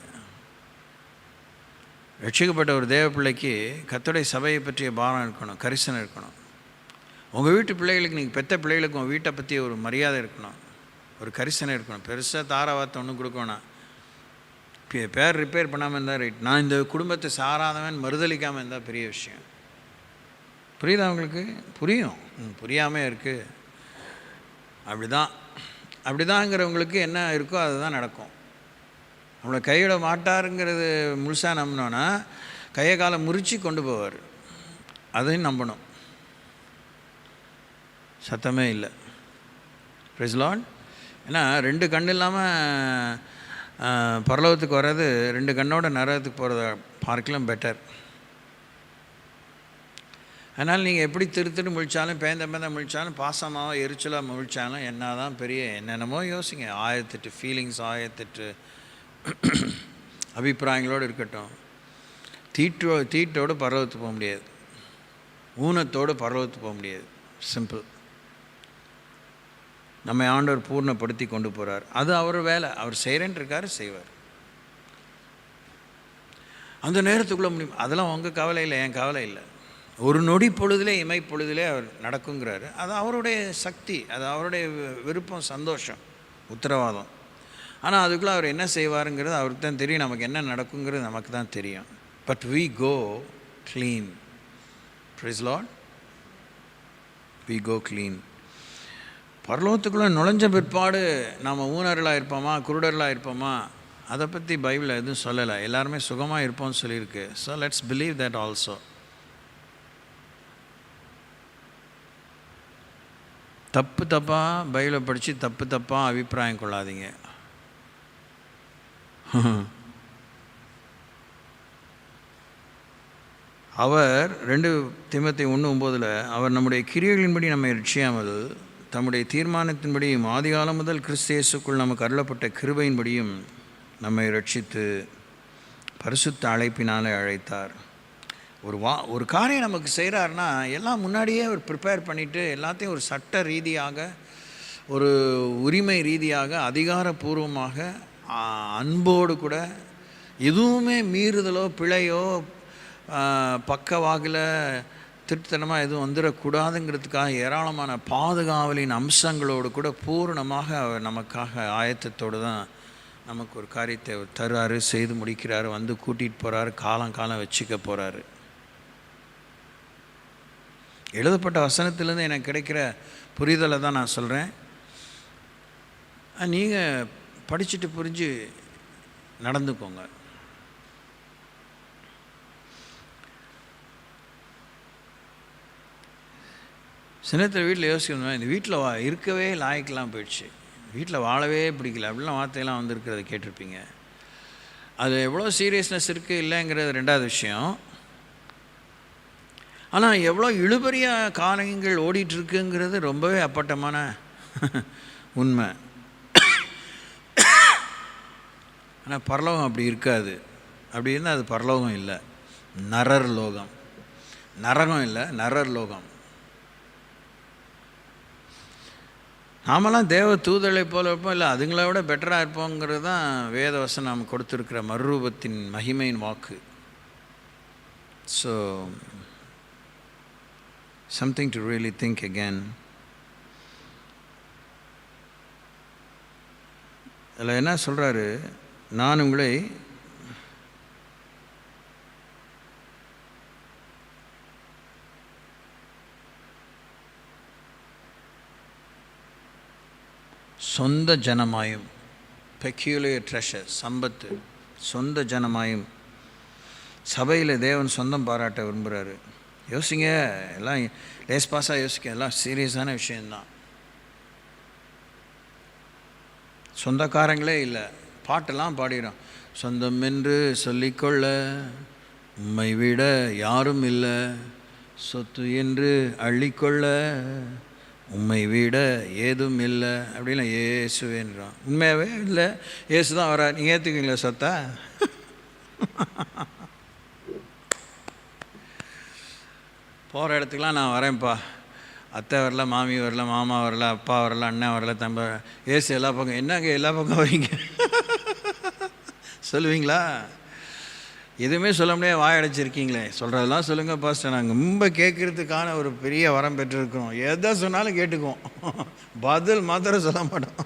ரட்சிக்கப்பட்ட ஒரு தேவ பிள்ளைக்கு கர்த்தருடைய சபையை பற்றிய பாரம் இருக்கணும், கரிசனை இருக்கணும். உங்கள் வீட்டு பிள்ளைகளுக்கு, நீங்கள் பெற்ற பிள்ளைகளுக்கு உங்கள் வீட்டை பற்றி ஒரு மரியாதை இருக்கணும், ஒரு கரிசனை இருக்கணும். பெருசாக தாராவார்த்தை ஒன்றும் கொடுக்கணும். பேர் ரிப்பேர் பண்ணாமல் இருந்தால் ரைட், நான் இந்த குடும்பத்தை சாராதவன் மறுதளிக்காமல் இருந்தால் பெரிய விஷயம். புரியுதா உங்களுக்கு? புரியும், புரியாமல் இருக்குது. அப்படிதாங்கிறவங்களுக்கு என்ன இருக்கோ அதுதான் நடக்கும். நம்மளை கையிட மாட்டாருங்கிறது முழுசாக நம்பினோன்னா கையை காலை முறித்து கொண்டு போவார். அதையும் நம்பணும். சத்தமே இல்லை. Praise Lord. ஏன்னா 2 கண் இல்லாமல் பரலோகத்துக்கு வர்றது 2 கண்ணோட நரகத்துக்கு போகிறத பார்க்கலாம் பெட்டர். அதனால் நீங்கள் எப்படி திரு முழிச்சாலும், பேந்த முழிச்சாலும், பாசமாக எரிச்சலாக முழிச்சாலும், என்ன தான் பெரிய என்னென்னமோ யோசிங்க, 1008 ஃபீலிங்ஸ், 1008 அபிப்பிராயங்களோடு இருக்கட்டும். தீட்டோடு பரவத்துக்கு போக முடியாது, ஊனத்தோடு பரவத்துக்கு போக முடியாது. சிம்பிள். நம்ம ஆண்டவர் பூர்ணப்படுத்தி கொண்டு போகிறார். அது அவர் வேலை, அவர் செய்கிறேன்னு இருக்காரு, செய்வார். அந்த நேரத்துக்குள்ளே முடியும். அதெல்லாம் உங்கள் கவலை இல்லை, என் கவலை இல்லை. ஒரு நொடி பொழுதிலே, இமைப்பொழுதிலே அவர் நடக்குங்கிறாரு. அது அவருடைய சக்தி, அது அவருடைய விருப்பம், சந்தோஷம், உத்தரவாதம். ஆனால் அதுக்குள்ளே அவர் என்ன செய்வாருங்கிறது அவருக்கு தான் தெரியும். நமக்கு என்ன நடக்குங்கிறது நமக்கு தான் தெரியும். But we go clean. Praise Lord. We go clean. பரலோகத்துக்குள்ளே நுழைஞ்ச பிற்பாடு நாம் ஊனர்களாக இருப்போமா, குருடர்களாக இருப்போமா, அதை பற்றி பைபிளில் எதுவும் சொல்லலை. எல்லாருமே சுகமாக இருப்போம்னு சொல்லியிருக்கு. So let's believe that also. தப்பாக பைபிளை படித்து தப்பாக அபிப்பிராயம் கொள்ளாதீங்க. அவர் 2 தீமோத்தேயு 1:9 அவர் நம்முடைய கிரியைகளின்படி நம்மை ரட்சியாமல் தம்முடைய தீர்மானத்தின்படியும் ஆதிகாலம் முதல் கிறிஸ்து இயேசுக்குள் நமக்கு அருளப்பட்ட கிருபையின்படியும் நம்மை ரட்சித்து பரிசுத்த அழைப்பினாலே அழைத்தார். ஒரு காரியம் நமக்கு செய்கிறாருன்னா எல்லாம் முன்னாடியே அவர் ப்ரிப்பேர் பண்ணிவிட்டு எல்லாத்தையும் ஒரு சட்ட ரீதியாக, ஒரு உரிமை ரீதியாக, அதிகாரப்பூர்வமாக, அன்போடு கூட எதுவுமே மீறுதலோ பிழையோ பக்கவாகில் திருட்டுத்தனமாக எதுவும் வந்துடக்கூடாதுங்கிறதுக்காக ஏராளமான பாதுகாவலின் அம்சங்களோடு கூட பூர்ணமாக அவர் நமக்காக ஆயத்தத்தோடு தான் நமக்கு ஒரு காரியத்தை தருவார், செய்து முடிக்கிறார், வந்து கூட்டிகிட்டு போகிறாரு, காலம் வச்சுக்க போகிறாரு. எழுதப்பட்ட வசனத்திலேருந்து எனக்கு கிடைக்கிற புரிதலை தான் நான் சொல்கிறேன். நீங்கள் படிச்சுட்டு புரிஞ்சு நடந்துக்கோங்க. சின்னத்தில் வீட்டில் யோசிக்கணும், இந்த வீட்டில் இருக்கவே லாய்க்கெலாம் போயிடுச்சு, வீட்டில் வாழவே பிடிக்கல அப்படிலாம் வார்த்தையெல்லாம் வந்திருக்கிறத கேட்டிருப்பீங்க. அது எவ்வளோ சீரியஸ்னஸ் இருக்குது இல்லைங்கிறது ரெண்டாவது விஷயம். ஆனால் எவ்வளோ இழுபறியாக காரியங்கள் ஓடிட்டுருக்குங்கிறது ரொம்பவே அப்பட்டமான உண்மை. ஆனால் பரலோகம் அப்படி இருக்காது. அப்படி இருந்தால் அது பரலோகம் இல்லை, நரர் லோகம். நரகம் இல்லை, நரர் லோகம். நாமெல்லாம் தேவ தூதலை போல இருப்போம், இல்லை அதுங்களை விட பெட்டராக இருப்போங்கிறது தான் வேதவசனம் நாம் கொடுத்துருக்கிற மறுரூபத்தின் மகிமையின் வாக்கு. So something to really think again. அதில் என்ன சொல்கிறாரு, நான் உங்களை சொந்த ஜனமாயும், பெக்யூலியர் ட்ரெஷர், சம்பத்து, சொந்த ஜனமாயும் சபையில் தேவன் சொந்தம் பாராட்ட விரும்புகிறாரு. யோசிங்க, எல்லாம் லேஸ் பாஸாக யோசிக்க, எல்லாம் சீரியஸான விஷயந்தான். சொந்தக்காரங்களே இல்லை, பாட்டெல்லாம் பாடிடும். சொந்தம் என்று சொல்லிக்கொள்ள உம்மை விட யாரும் இல்லை, சொத்து என்று அள்ளிக்கொள்ள உம்மை விட ஏதும் இல்லை அப்படின்னா இயேசுவேன்றான். உண்மையாகவே இல்லை, இயேசு தான் வர. நீங்கள் ஏற்றுக்குங்களா சொத்தா? போகிற இடத்துக்குலாம் நான் வரேன்ப்பா, அத்தை வரல, மாமி வரல, மாமா வரல, அப்பா வரல, அண்ணன் வரல, தம்ப, ஏசு எல்லா பக்கம். என்னங்க எல்லா பக்கம் வரீங்க சொல்லுவீங்களா? எதுவுமே சொல்ல முடியாது, வாயடைச்சிருக்கீங்களே. சொல்கிறதெல்லாம் சொல்லுங்கள் பாஸ்டர், நாங்கள் ரொம்ப கேட்குறதுக்கான ஒரு பெரிய வரம் பெற்றிருக்கிறோம், எதை சொன்னாலும் கேட்டுக்குவோம், பதில் மாத்திரம் சொல்ல மாட்டோம்.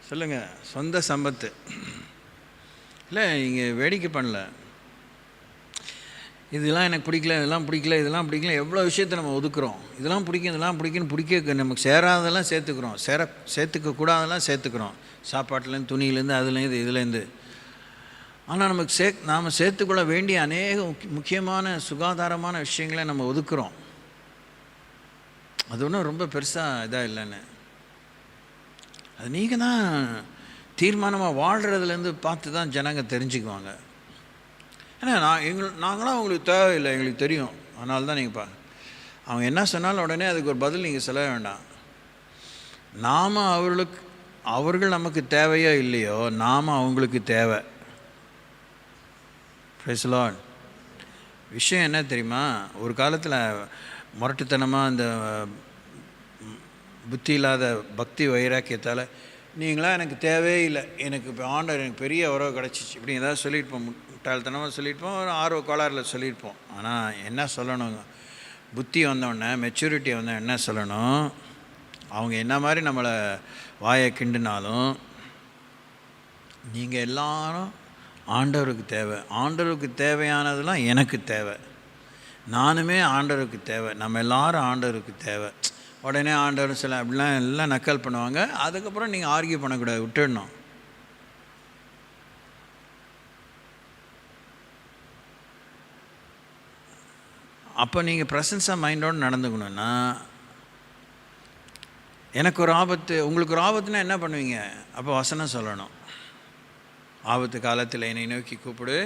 சொல்லுங்கள், சொந்த சம்பத்து இல்லை. நீங்கள் வேடிக்கை பண்ணல, இதெல்லாம் எனக்கு பிடிக்கல, இதெல்லாம் பிடிக்கல, இதெல்லாம் பிடிக்கல, எவ்வளோ விஷயத்தை நம்ம ஒதுக்குறோம். இதெல்லாம் பிடிக்கும், இதெல்லாம் பிடிக்குன்னு பிடிக்க நமக்கு சேராதெல்லாம் சேர்த்துக்கிறோம், சேர்த்துக்கக்கூடாதெல்லாம் சேர்த்துக்கிறோம், சாப்பாட்டுலேருந்து, துணியிலேருந்து, அதுலேருந்து, இதுலேருந்து. ஆனால் நமக்கு நாம் சேர்த்துக்கொள்ள வேண்டிய அநேக முக்கியமான சுகாதாரமான விஷயங்களை நம்ம ஒதுக்குறோம். அது ஒன்றும் ரொம்ப பெருசாக இதாக இல்லைன்னு. அது நீங்கள் தான் தீர்மானமாக வாழ்கிறதுலேருந்து பார்த்து தான் ஜனங்க தெரிஞ்சுக்குவாங்க. ஏன்னா நாங்களாம் அவங்களுக்கு தேவையில்லை, எங்களுக்கு தெரியும். அதனால தான் நீங்கள் அவங்க என்ன சொன்னாலும் உடனே அதுக்கு ஒரு பதில் நீங்கள் சொல்ல வேண்டாம். நாம் அவர்கள் நமக்கு தேவையோ இல்லையோ, நாம் அவங்களுக்கு தேவை. Price the Lord. விஷயம் என்ன தெரியுமா, ஒரு காலத்தில் முரட்டுத்தனமாக இந்த புத்தி இல்லாத பக்தி வைராக்கியத்தால் நீங்களாம் எனக்கு தேவையே இல்லை, எனக்கு இப்போ ஆண்டவர் எனக்கு பெரிய உறவு கிடச்சிச்சு இப்படி ஏதாவது சொல்லியிருப்போம், முட்டாள்தனமாக சொல்லியிருப்போம், ஒரு ஆர்வ கோளாறில் சொல்லியிருப்போம். ஆனால் என்ன சொல்லணுங்க, புத்தி வந்தோடனே, மெச்சூரிட்டி வந்தோடனே என்ன சொல்லணும், அவங்க என்ன மாதிரி நம்மளை வாயை கிண்டுனாலும் நீங்கள் எல்லாரும் ஆண்டவருக்கு தேவை, ஆண்டவருக்கு தேவையானதெல்லாம் எனக்கு தேவை, நானுமே ஆண்டவருக்கு தேவை, நம்ம எல்லாரும் ஆண்டவருக்கு தேவை. உடனே ஆண்டவர் சில அப்படிலாம் எல்லாம் நக்கல் பண்ணுவாங்க. அதுக்கப்புறம் நீங்கள் ஆர்கியூ பண்ணக்கூடாது, விட்டுடணும். அப்போ நீங்கள் ப்ரெசன்ஸாக மைண்டோடு நடந்துக்கணுன்னா, எனக்கு ஒரு ஆபத்து, உங்களுக்கு ஒரு ஆபத்துனா என்ன பண்ணுவீங்க? அப்போ வசனம் சொல்லணும். ஆபத்து காலத்தில் என்னை நோக்கி கூப்பிடு,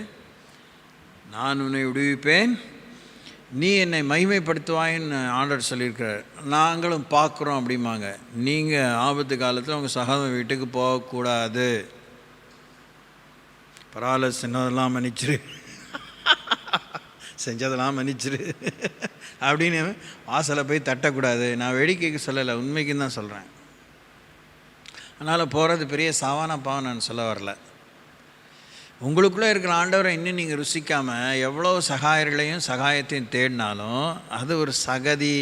நான் உன்னை விடுவிப்பேன், நீ என்னை மகிமைப்படுத்துவாயின்னு ஆண்டவர் சொல்லியிருக்கிறார். நாங்களும் பார்க்குறோம் அப்படிம்பாங்க. நீங்கள் ஆபத்து காலத்தில் உங்கள் சகோதரன் வீட்டுக்கு போகக்கூடாது. பரவாயில்ல, சின்னதெல்லாம் மன்னிச்சிரு, செஞ்சதெல்லாம் மன்னிச்சிரு அப்படின்னு வாசலை போய் தட்டக்கூடாது. நான் வேடிக்கைக்கு சொல்லலை, உண்மைக்குன்னு தான் சொல்கிறேன். அதனால் போகிறது பெரிய சாவான பாவம் நான் சொல்ல வரல. உங்களுக்குள்ளே இருக்கிற ஆண்டவரை இன்னும் நீங்கள் ருசிக்காமல் எவ்வளோ சகாயர்களையும் சகாயத்தையும் தேடினாலும் அது ஒரு சகதி,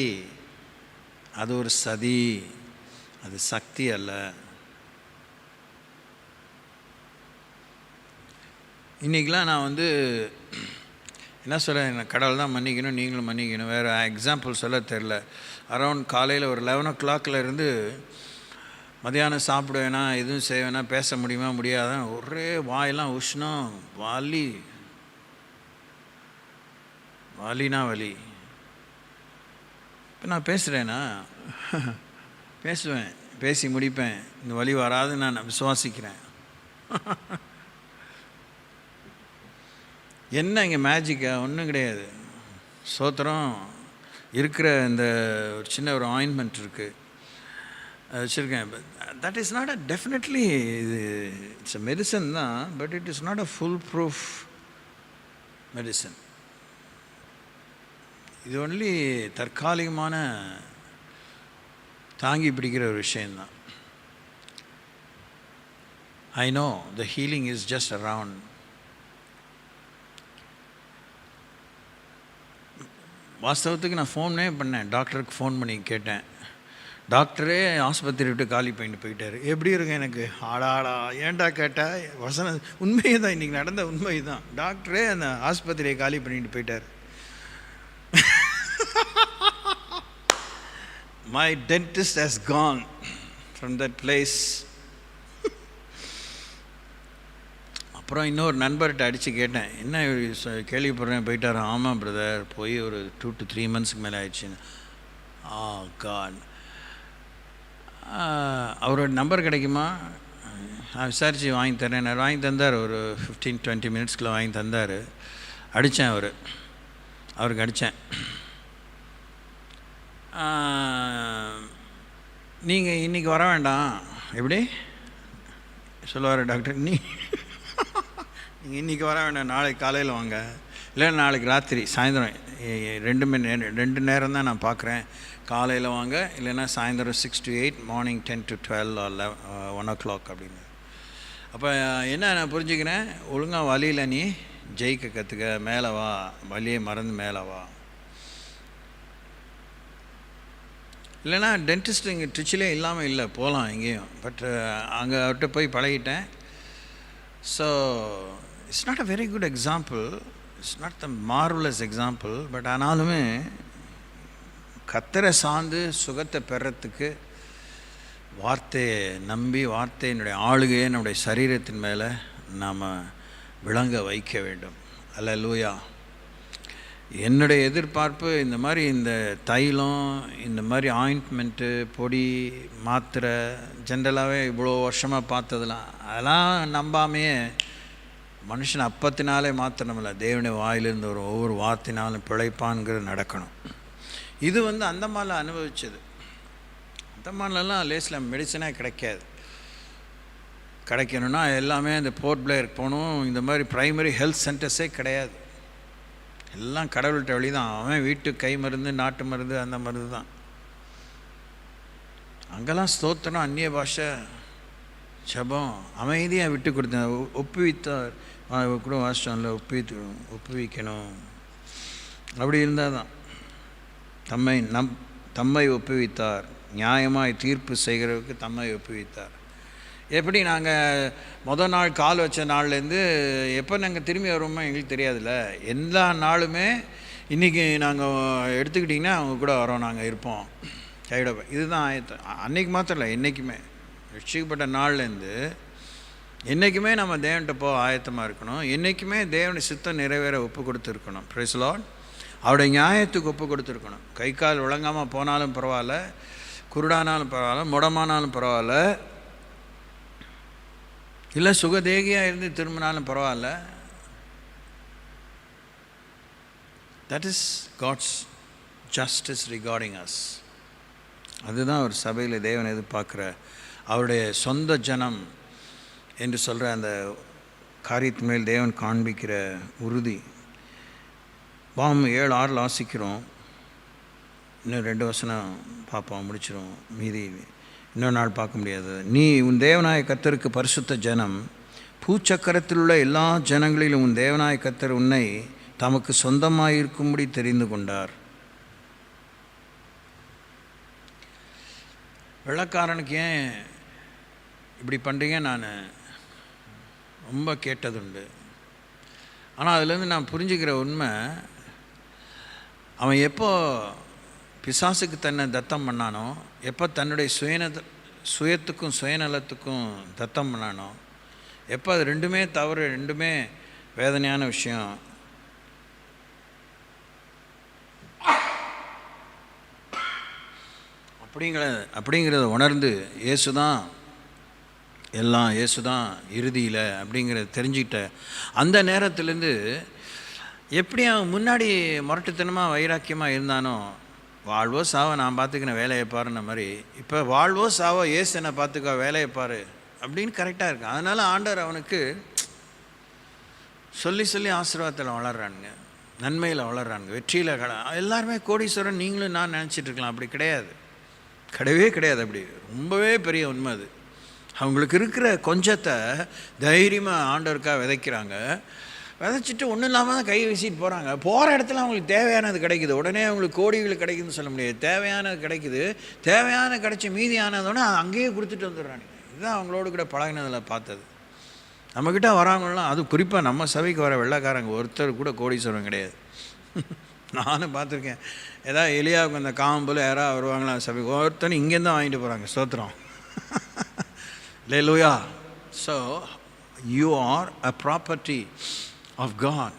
அது ஒரு சதி, அது சக்தி அல்ல. இன்றைக்கெலாம் நான் என்ன சொல்கிறேன், கடவுள் தான் மன்னிக்கணும், நீங்களும் மன்னிக்கணும், வேறு எக்ஸாம்பிள் சொல்ல தெரில. அரௌண்ட் காலையில் ஒரு 11 o'clock இருந்து மதியானம் சாப்பிடுவேனா எதுவும் செய்வேனா பேச முடியுமா முடியாதான், ஒரே வாயெல்லாம் உஷ்ணம், வலினா வலி. இப்போ நான் பேசுகிறேன்னா பேசுவேன், பேசி முடிப்பேன், இந்த வலி வராதுன்னு நான் விசுவாசிக்கிறேன். என்ன இங்கே மேஜிக்கா? ஒன்றும் கிடையாது. சோத்திரம். இருக்கிற இந்த ஒரு சின்ன ஒரு ஆயின்மெண்ட் இருக்குது, அது வச்சுருக்கேன். தட் இஸ் நாட் டெஃபினெட்லி இது இட்ஸ் அ மெடிசன் தான், but it is not a full proof medicine. இது ஒன்லி தற்காலிகமான தாங்கி பிடிக்கிற ஒரு விஷயந்தான். I know the healing is just around. வாஸ்தவத்துக்கு நான் ஃபோனே பண்ணேன், டாக்டருக்கு ஃபோன் பண்ணி கேட்டேன். டாக்டரே ஆஸ்பத்திரி விட்டு காலி பண்ணிட்டு போயிட்டார். எப்படி இருக்கு எனக்கு? ஆடாடா, ஏன்டா கேட்டால் வசனம் உண்மையை தான், இன்றைக்கி நடந்த உண்மை தான். டாக்டரே அந்த ஆஸ்பத்திரியை காலி பண்ணிட்டு போயிட்டார். My dentist has gone from that place. அப்புறம் இன்னொரு நண்பர்கிட்ட அடித்து கேட்டேன், என்ன கேள்விப்படுறேன் போயிட்டார். ஆமாம் பிரதர், போய் ஒரு 2 to 3 months மேலே ஆயிடுச்சுன்னு. காட், அவரோட நம்பர் கிடைக்குமா? நான் விசாரித்து வாங்கி தரேன். நான் வாங்கி தந்தார், ஒரு 15-20 minutesக்குள்ளே வாங்கி தந்தார். அடித்தேன், அவருக்கு அடித்தேன். நீங்கள் இன்றைக்கி வர வேண்டாம். எப்படி சொல்லுவார் டாக்டர், நீங்கள் இன்றைக்கி வர வேண்டாம், நாளைக்கு காலையில் வாங்க, இல்லை நாளைக்கு ராத்திரி சாயந்தரம் 2 நேரம் தான் நான் பார்க்குறேன், காலையில் வாங்க, இல்லைன்னா சாயந்தரம் 6 to 8, morning 10 to 12 or 1 o'clock அப்படின்னு. அப்போ என்ன நான் புரிஞ்சுக்கிறேன், ஒழுங்காக வலியில் நீ ஜெயிக்க கற்றுக்க, மேலே வா, வலியை மறந்து மேலே வா. இல்லைன்னா டென்டிஸ்ட் இங்கே ட்ரிச்சிலே இல்லாமல் இல்லை, போகலாம் எங்கேயும். பட் அங்கே அவர்கிட்ட போய் பழகிட்டேன். So it's not a very good example, it's not the marvellous example. But ஆனாலுமே கத்தரை சார்ந்து சுகத்தை பெறத்துக்கு வார்த்தையை நம்பி, வார்த்தையினுடைய ஆளுகையை நம்முடைய சரீரத்தின் மேலே நாம் விளங்க வைக்க வேண்டும். அல்லேலூயா. என்னுடைய எதிர்பார்ப்பு, இந்த மாதிரி இந்த தைலம், இந்த மாதிரி ஆயின்ட்மெண்ட்டு, பொடி, மாத்திரை, ஜென்ரலாகவே இவ்வளோ வருஷமாக பார்த்ததெல்லாம் அதெல்லாம் நம்பாமையே மனுஷன் அப்பத்தினாலே மாத்திரமில்லை, தேவனுடைய வாயிலிருந்து ஒரு ஒவ்வொரு வார்த்தைனாலும் பிழைப்பான்கிறது நடக்கணும். இது அந்த மாதிரிலாம் அனுபவிச்சது. அந்த மாதிரிலாம் லேஸில் மெடிசனே கிடைக்காது. கிடைக்கணும்னா எல்லாமே இந்த போர்ட் பிளேயருக்கு போகணும். இந்த மாதிரி ப்ரைமரி ஹெல்த் சென்டர்ஸே கிடையாது. எல்லாம் கடவுள்கிட்ட வழி தான். அவன் வீட்டு கை மருந்து, நாட்டு மருந்து, அந்த மருந்து தான். அங்கெல்லாம் ஸ்தோத்திரம், அந்நிய பாஷை, ஜபம், அமைதியாக விட்டு கொடுத்தேன். ஒப்புவித்தார் கூட வாசிச்சோம்ல, ஒப்புவிக்கணும். அப்படி இருந்தால் தான் தம்மை ஒப்புவித்தார், நியாயமாய் தீர்ப்பு செய்கிறவருக்கு தம்மை ஒப்புவித்தார். எப்படி நாங்கள் மொதல் நாள் கால் வச்ச நாள்லேருந்து எப்போ நாங்கள் திரும்பி வருவோமோ எங்களுக்கு தெரியாதுல்ல. எல்லா நாளுமே இன்றைக்கி நாங்கள் எடுத்துக்கிட்டிங்கன்னா அவங்க கூட வரோம், நாங்கள் இருப்போம், கைவிட. இதுதான் ஆயத்தம். அன்றைக்கி மாத்திரம் இல்லை, என்றைக்குமே ரட்சிக்கப்பட்ட நாள்லேருந்து என்றைக்குமே நம்ம தேவன்கிட்ட போக ஆயத்தமாக இருக்கணும். என்றைக்குமே தேவனுடைய சித்தம் நிறைவேற ஒப்பு கொடுத்துருக்கணும். Praise Lord. அவருடைய நியாயத்துக்கு ஒப்பு கொடுத்துருக்கணும். கை கால் விளங்காமல் போனாலும் பரவாயில்ல, குருடானாலும் பரவாயில்ல, முடமானாலும் பரவாயில்ல, இல்லை சுகதேகியாக இருந்து திரும்பினாலும் பரவாயில்ல. That is God's justice regarding us. அதுதான் ஒரு சபையில் தேவன் எதிர்பார்க்குற, அவருடைய சொந்த ஜனம் என்று சொல்கிற அந்த காரியத்தின் மேல் தேவன் காண்பிக்கிற உறுதி. 7:6 வாசிக்கிறோம். இன்னும் 2 வசனம் பார்ப்போம், முடிச்சிடும். மீதி இன்னொரு நாள் பார்க்க முடியாது. நீ உன் தேவனாய கர்த்தருக்கு பரிசுத்த ஜனம், பூச்சக்கரத்தில் உள்ள எல்லா ஜனங்களிலும் உன் தேவனாய கர்த்தர் உன்னை தமக்கு சொந்தமாயிருக்கும்படி தெரிந்து கொண்டார். வெள்ளக்காரனுக்கு ஏன் இப்படி பண்ணுறீங்க நான் ரொம்ப கேட்டதுண்டு. ஆனால் அதுலேருந்து நான் புரிஞ்சுக்கிற உண்மை, அவன் எப்போ பிசாசுக்கு தன்னை தத்தம் பண்ணானோ, எப்போ தன்னுடைய சுயத்துக்கும் சுயநலத்துக்கும் தத்தம் பண்ணானோ, எப்போ அது ரெண்டுமே தவறு, ரெண்டுமே வேதனையான விஷயம், அப்படிங்கிறத உணர்ந்து இயேசுதான் எல்லாம், இயேசுதான் இறுதியில் அப்படிங்கிறத தெரிஞ்சுக்கிட்ட அந்த நேரத்துலேருந்து எப்படி அவன் முன்னாடி முரட்டுத்தனமாக வைராக்கியமாக இருந்தானோ, வாழ்வோ சாவோ நான் பார்த்துக்கின வேலையை பாருன்ன மாதிரி, இப்போ வாழ்வோ சாவோ ஏசு என்னை பார்த்துக்கோ வேலையை பாரு அப்படின்னு கரெக்டாக இருக்கான். அதனால் ஆண்டவர் அவனுக்கு சொல்லி சொல்லி ஆசீர்வாதத்தில் வளர்றானுங்க, நன்மையில் வளர்றானுங்க, வெற்றியில் எல்லாருமே கோடீஸ்வரன் நீங்களும் நான் நினச்சிட்ருக்கலாம். அப்படி கிடையாது, கிடையவே கிடையாது. அப்படி ரொம்பவே பெரிய உண்மை அது. அவங்களுக்கு இருக்கிற கொஞ்சத்தை தைரியமாக ஆண்டவருக்காக விதைக்கிறாங்க. விதைச்சிட்டு ஒன்றும் இல்லாமல் தான் கை வீசிட்டு போகிறாங்க. போகிற இடத்துல அவங்களுக்கு தேவையானது கிடைக்குது. உடனே அவங்களுக்கு கோடிகள் கிடைக்குதுன்னு சொல்ல முடியாது. தேவையானது கிடைக்குது. தேவையான கிடைச்சி மீதியானதோடனே அங்கேயே கொடுத்துட்டு வந்துடுறாங்க. இதுதான் அவங்களோட கூட பழகினதில் பார்த்தது. நம்மக்கிட்ட வராங்கலாம், அது குறிப்பாக நம்ம சபைக்கு வர வெள்ளைக்காரங்க ஒருத்தர் கூட கோடீஸ்வரம் கிடையாது. நானும் பார்த்துருக்கேன். ஏதாவது எலியாவுக்கு அந்த காம்புல யாராவது வருவாங்களா சபைக்கு, ஒருத்தனை இங்கேருந்து வாங்கிட்டு போகிறாங்க. ஸ்தோத்திரம். Hallelujah. So you are a property of God.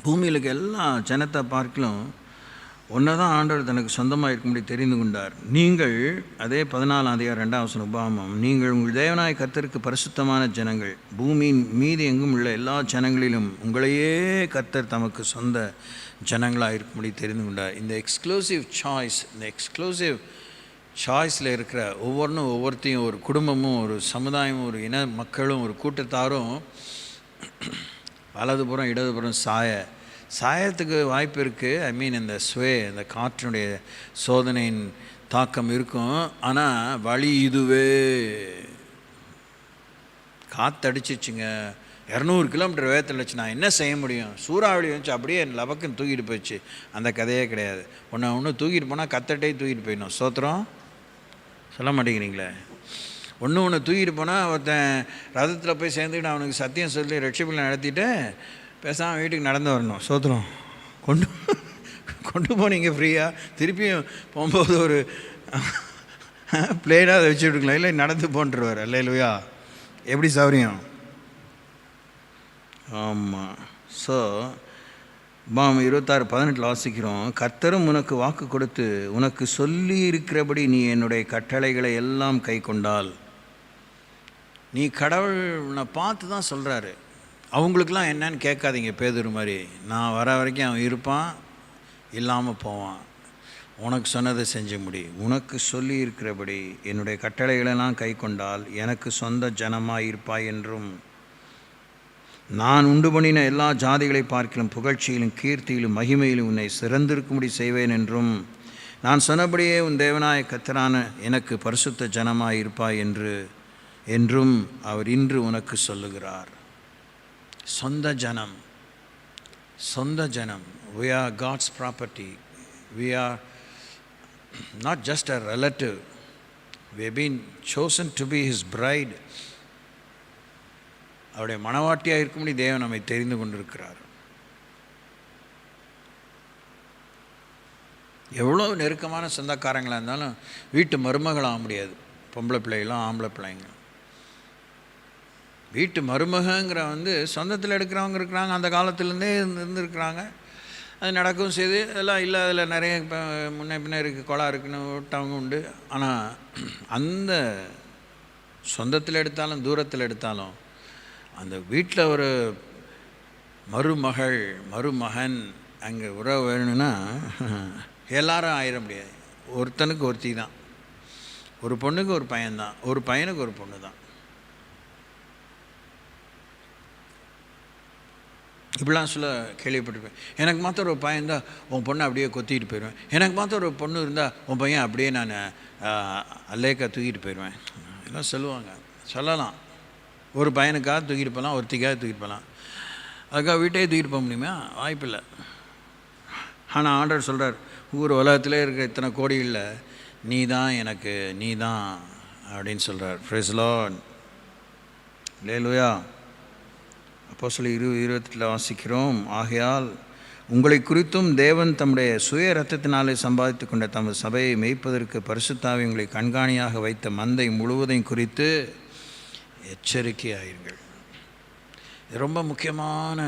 பூமியில் எல்லா ஜனத்தை பார்க்கலும் ஒன்றை தான் ஆண்டவர் தனக்கு சொந்தமாக இருக்கும்படி தெரிந்து கொண்டார். நீங்கள், அதே 14 உபாகமம், நீங்கள் உங்கள் தேவனாய கர்த்தருக்கு பரிசுத்தமான ஜனங்கள், பூமியின் மீதி எங்கும் உள்ள எல்லா ஜனங்களிலும் உங்களையே கர்த்தர் தமக்கு சொந்த ஜனங்களாக இருக்கும்படி தெரிந்து கொண்டார். இந்த எக்ஸ்க்ளூசிவ் சாய்ஸில் இருக்கிற ஒவ்வொருத்தையும், ஒரு குடும்பமும், ஒரு சமுதாயமும், ஒரு இன மக்களும், ஒரு கூட்டத்தாரும் வலதுபுறம் இடதுபுறம் சாயத்துக்கு வாய்ப்பு இருக்குது. இந்த காற்றினுடைய சோதனையின் தாக்கம் இருக்கும். ஆனால் வழி இதுவே. காற்றடிச்சிச்சுங்க, 200 கிலோமீட்டர் வேகத்தில் வச்சு நான் என்ன செய்ய முடியும்? சூறாவளி வந்துச்சு, அப்படியே லபக்குன்னு தூக்கிட்டு போயிடுச்சு. அந்த கதையே கிடையாது. ஒன்று தூக்கிட்டு போனால் கத்தட்டே தூக்கிட்டு போயிடணும். சோத்திரம் சொல்ல மாட்டேங்கிறீங்களே. ஒன்று தூக்கிட்டு போனால் ஒருத்தன் ரதத்தில் போய் சேர்ந்துக்கிட்டு அவனுக்கு சத்தியம் சொல்லி ரட்சிப்பில் நடத்திட்டு பேசாமல் வீட்டுக்கு நடந்து வரணும். சோத்திரம் கொண்டு போனீங்க ஃப்ரீயாக, திருப்பியும் போகும்போது ஒரு பிளேனாக அதை வச்சு விட்டுக்கலாம், இல்லை நடந்து போன்ட்டுருவார். அல்லேலூயா. எப்படி சௌரியம்? ஆமாம். ஸோ 26:18 வாசிக்கிறோம். கர்த்தரும் உனக்கு வாக்கு கொடுத்து உனக்கு சொல்லி இருக்கிறபடி நீ என்னுடைய கட்டளைகளை எல்லாம் கை கொண்டால். நீ கடவுளை பார்த்து தான் சொல்கிறாரு. அவங்களுக்கெல்லாம் என்னன்னு கேட்காதீங்க. பேதுரு மாதிரி நான் வர வரைக்கும் அவன் இருப்பான், இல்லாமல் போவான். உனக்கு சொன்னதை செஞ்சு முடி. உனக்கு சொல்லி இருக்கிறபடி என்னுடைய கட்டளைகளெல்லாம் கை கொண்டால் எனக்கு சொந்த ஜனமாக இருப்பாய் என்றும், நான் உண்டு பண்ணின எல்லா ஜாதிகளை பார்க்கிலும் புகழ்ச்சியிலும் கீர்த்தியிலும் மகிமையிலும் உன்னை சிறந்திருக்கும்படி செய்வேன் என்றும், நான் சொன்னபடியே உன் தேவனாய கர்த்தரான எனக்கு பரிசுத்த ஜனமாய் இருப்பாய் என்றும் அவர் இன்று உனக்கு சொல்லுகிறார். சொந்த ஜனம். We are God's property. We are not just a relative. We have been chosen to be His bride. அவருடைய மனவாட்டியாக இருக்கும்படி தேவன் நம்மை தெரிந்து கொண்டிருக்கிறார். எவ்வளோ நெருக்கமான சொந்தக்காரங்களாக இருந்தாலும் வீட்டு மருமகளாக முடியாது. பொம்பளை பிள்ளைகளும் ஆம்பளை பிள்ளைங்க. வீட்டு மருமகங்கிற சொந்தத்தில் எடுக்கிறவங்க இருக்கிறாங்க, அந்த காலத்துலேருந்தே இருந்துருக்குறாங்க. அது நடக்கவும் செய்து எல்லாம் இல்லை. அதில் நிறைய முன்ன பின்ன இருக்குது, கொலா இருக்குன்னு விட்டவங்க உண்டு. ஆனால் அந்த சொந்தத்தில் எடுத்தாலும் தூரத்தில் எடுத்தாலும் அந்த வீட்டில் ஒரு மருமகன் அங்கே உறவு வேணும்னா எல்லாரும் ஆயிட முடியாது. ஒருத்தனுக்கு ஒருத்தி தான், ஒரு பொண்ணுக்கு ஒரு பையன்தான், ஒரு பையனுக்கு ஒரு பொண்ணு தான். இப்படிலாம் சொல்ல கேள்விப்பட்டிருப்பேன். எனக்கு மாத்திரம் ஒரு பையன் இருந்தால் உன் பொண்ணை அப்படியே கொத்திட்டு போயிடுவேன். எனக்கு மாத்திரம் ஒரு பொண்ணு இருந்தால் உன் பையன் அப்படியே நான் அல்லேக்கா தூக்கிட்டு போயிடுவேன். எல்லாம் சொல்லுவாங்க, சொல்லலாம். ஒரு பையனுக்காக தூக்கிட்டு போகலாம், ஒருத்திக்காக தூக்கிட்டு போகலாம். அதுக்காக வீட்டையே தூக்கிட்டு போக முடியுமா? வாய்ப்பில்லை. ஆனால் ஆண்டவர் சொல்கிறார், உலகத்திலே இருக்கிற இத்தனை கோடிகளில் நீ தான் எனக்கு, நீ தான் அப்படின்னு சொல்கிறார். Praise the Lord. அல்லேலூயா. அப்போஸ்தலர் 20:28 வாசிக்கிறோம், ஆகையால் உங்களை குறித்தும் தேவன் தம்முடைய சுய இரத்தத்தினாலே சம்பாதித்து கொண்ட தமது சபையை மேய்ப்பதற்கு பரிசுத்தாவி உங்களை கண்காணியாக வைத்த மந்தை முழுவதையும் குறித்து எச்சரிக்கையாயிருங்கள். இது ரொம்ப முக்கியமான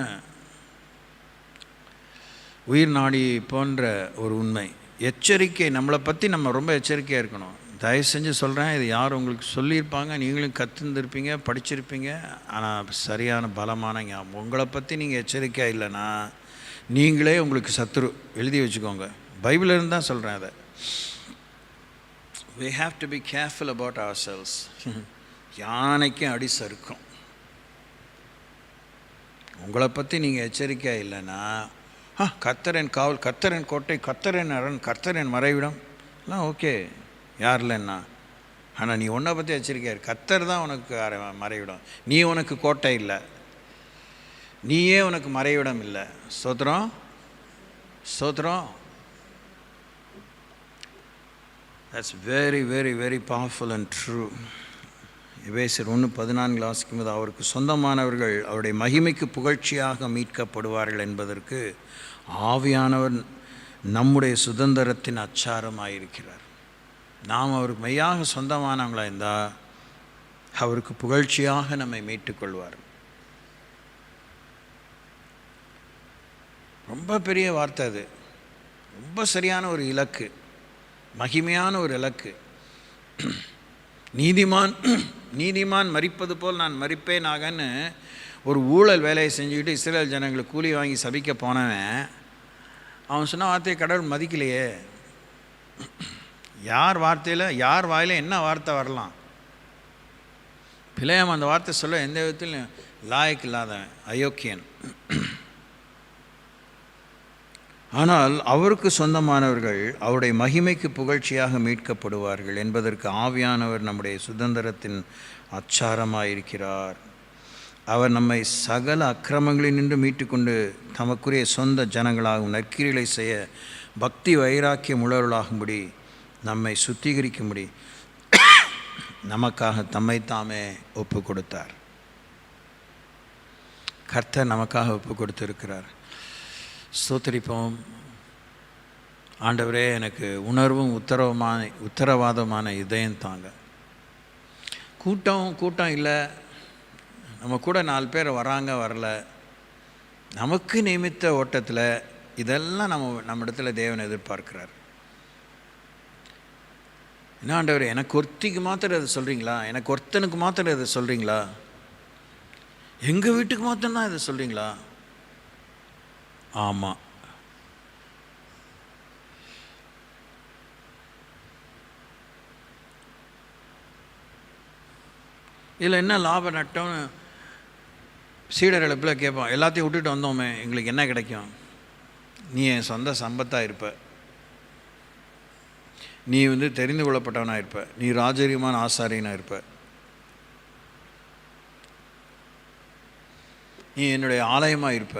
உயிர் நாடி போன்ற ஒரு உண்மை. எச்சரிக்கை, நம்மளை பற்றி நம்ம ரொம்ப எச்சரிக்கையாக இருக்கணும். தயவு செஞ்சு சொல்கிறேன், இது யார் உங்களுக்கு சொல்லியிருப்பாங்க, நீங்களும் கற்றுருந்துருப்பீங்க, படிச்சிருப்பீங்க, ஆனால் சரியான பலமான ஞாபகம். உங்களை பற்றி நீங்கள் எச்சரிக்கையாக இல்லைன்னா நீங்களே உங்களுக்கு சத்துரு. எழுதி வச்சுக்கோங்க, பைபிளில் தான் சொல்கிறேன் அதை. we have to be careful about ourselves. யானைக்கும் அடி சறுக்கும். உங்களை பற்றி நீங்கள் எச்சரிக்கையாக இல்லைன்னா கர்த்தரின் காவல், கர்த்தரின் கோட்டை, கர்த்தரின் அரண், கர்த்தரின் மறைவிடம் எல்லாம் ஓகே, யார் இல்லைன்னா. ஆனால் நீ உன்னை பற்றி எச்சரிக்கையாக இரு. கர்த்தர் தான் உனக்கு மறைவிடம். நீ உனக்கு கோட்டை இல்லை, நீயே உனக்கு மறைவிடம் இல்லை. ஸ்தோத்திரம், ஸ்தோத்திரம். That's very very very powerful and true. எபேசியர் 1:14 வாசிக்கும்போது, அவருக்கு சொந்தமானவர்கள் அவருடைய மகிமைக்கு புகழ்ச்சியாக மீட்கப்படுவார்கள் என்பதற்கு ஆவியானவர் நம்முடைய சுதந்திரத்தின் அச்சாரமாயிருக்கிறார். நாம் அவருக்கு மெய்யாக சொந்தமானவங்களாக இருந்தால் அவருக்கு புகழ்ச்சியாக நம்மை மீட்டுக்கொள்வார். ரொம்ப பெரிய வார்த்தை அது, ரொம்ப சரியான ஒரு இலக்கு, மகிமையான ஒரு இலக்கு. நீதிமான் மரிப்பது போல் நான் மரிப்பேன் ஆகன்னு ஒரு ஊழல் வேலையை செஞ்சுக்கிட்டு இஸ்ரேல் ஜனங்களுக்கு கூலி வாங்கி சபிக்க போனவன், அவன் சொன்ன வார்த்தையை கடவுள் மதிக்கலையே. யார் வாயில் என்ன வார்த்தை வரலாம்? பிள்ளையாம் அந்த வார்த்தை சொல்ல எந்த விதத்திலும் லாயக்கு இல்லாதவன், அயோக்கியன். ஆனால் அவருக்கு சொந்தமானவர்கள் அவருடைய மகிமைக்கு புகழ்ச்சியாக மீட்கப்படுவார்கள் என்பதற்கு ஆவியானவர் நம்முடைய சுதந்திரத்தின் அச்சாரமாயிருக்கிறார். அவர் நம்மை சகல அக்கிரமங்களில் நின்று மீட்டுக்கொண்டு தமக்குரிய சொந்த ஜனங்களாகும் நற்கிரிகளை செய்ய பக்தி வைராக்கியம் உளவர்களாகும்படி நம்மை சுத்திகரிக்கும்படி நமக்காக தம்மைத்தாமே ஒப்பு கொடுத்தார். கர்த்தர் நமக்காக ஒப்பு கொடுத்திருக்கிறார். ஸ்தோத்திரிப்போம். ஆண்டவரே, எனக்கு உணர்வும் உத்தரவாதமான இதயம் தாங்க. கூட்டம் இல்லை, நம்ம கூட 4 பேர் வராங்க, வரல, நமக்கு நியமித்த ஓட்டத்தில் இதெல்லாம் நம்ம இடத்துல தேவன் எதிர்பார்க்கிறார். என்ன ஆண்டவரே, எனக்கு ஒருத்திக்கு மாத்திரம் இதை சொல்கிறீங்களா? எனக்கு ஒருத்தனுக்கு மாத்திரம் இதை சொல்கிறீங்களா? எங்கள் வீட்டுக்கு மாத்திரம்தான் இதை சொல்கிறீங்களா? ஆமாம். இதில் என்ன லாப நட்டம்னு சீடர் இழப்பில் கேட்பான். எல்லாத்தையும் விட்டுட்டு வந்தோமே, எங்களுக்கு என்ன கிடைக்கும்? நீ என் சொந்த சம்பத்தாக இருப்ப, நீ தெரிந்து கொள்ளப்பட்டவனாக இருப்ப, நீ ராஜரீகமான ஆசாரியனாக இருப்ப, நீ என்னுடைய ஆலயமாக இருப்ப,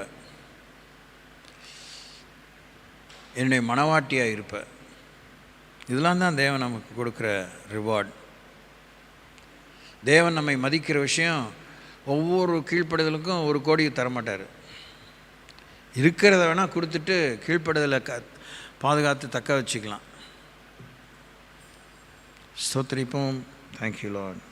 என்னுடைய மனவாட்டியாக இருப்ப. இதெல்லாம் தான் தேவன் நமக்கு கொடுக்குற ரிவார்ட். தேவன் நம்மை மதிக்கிற விஷயம், ஒவ்வொரு கீழ்ப்படுதலுக்கும் 1 கோடி தரமாட்டார். இருக்கிறத வேணால் கொடுத்துட்டு கீழ்ப்படுதலை பாதுகாத்து தக்க வச்சுக்கலாம். ஸ்தோத்திரிப்போம். Thank you Lord.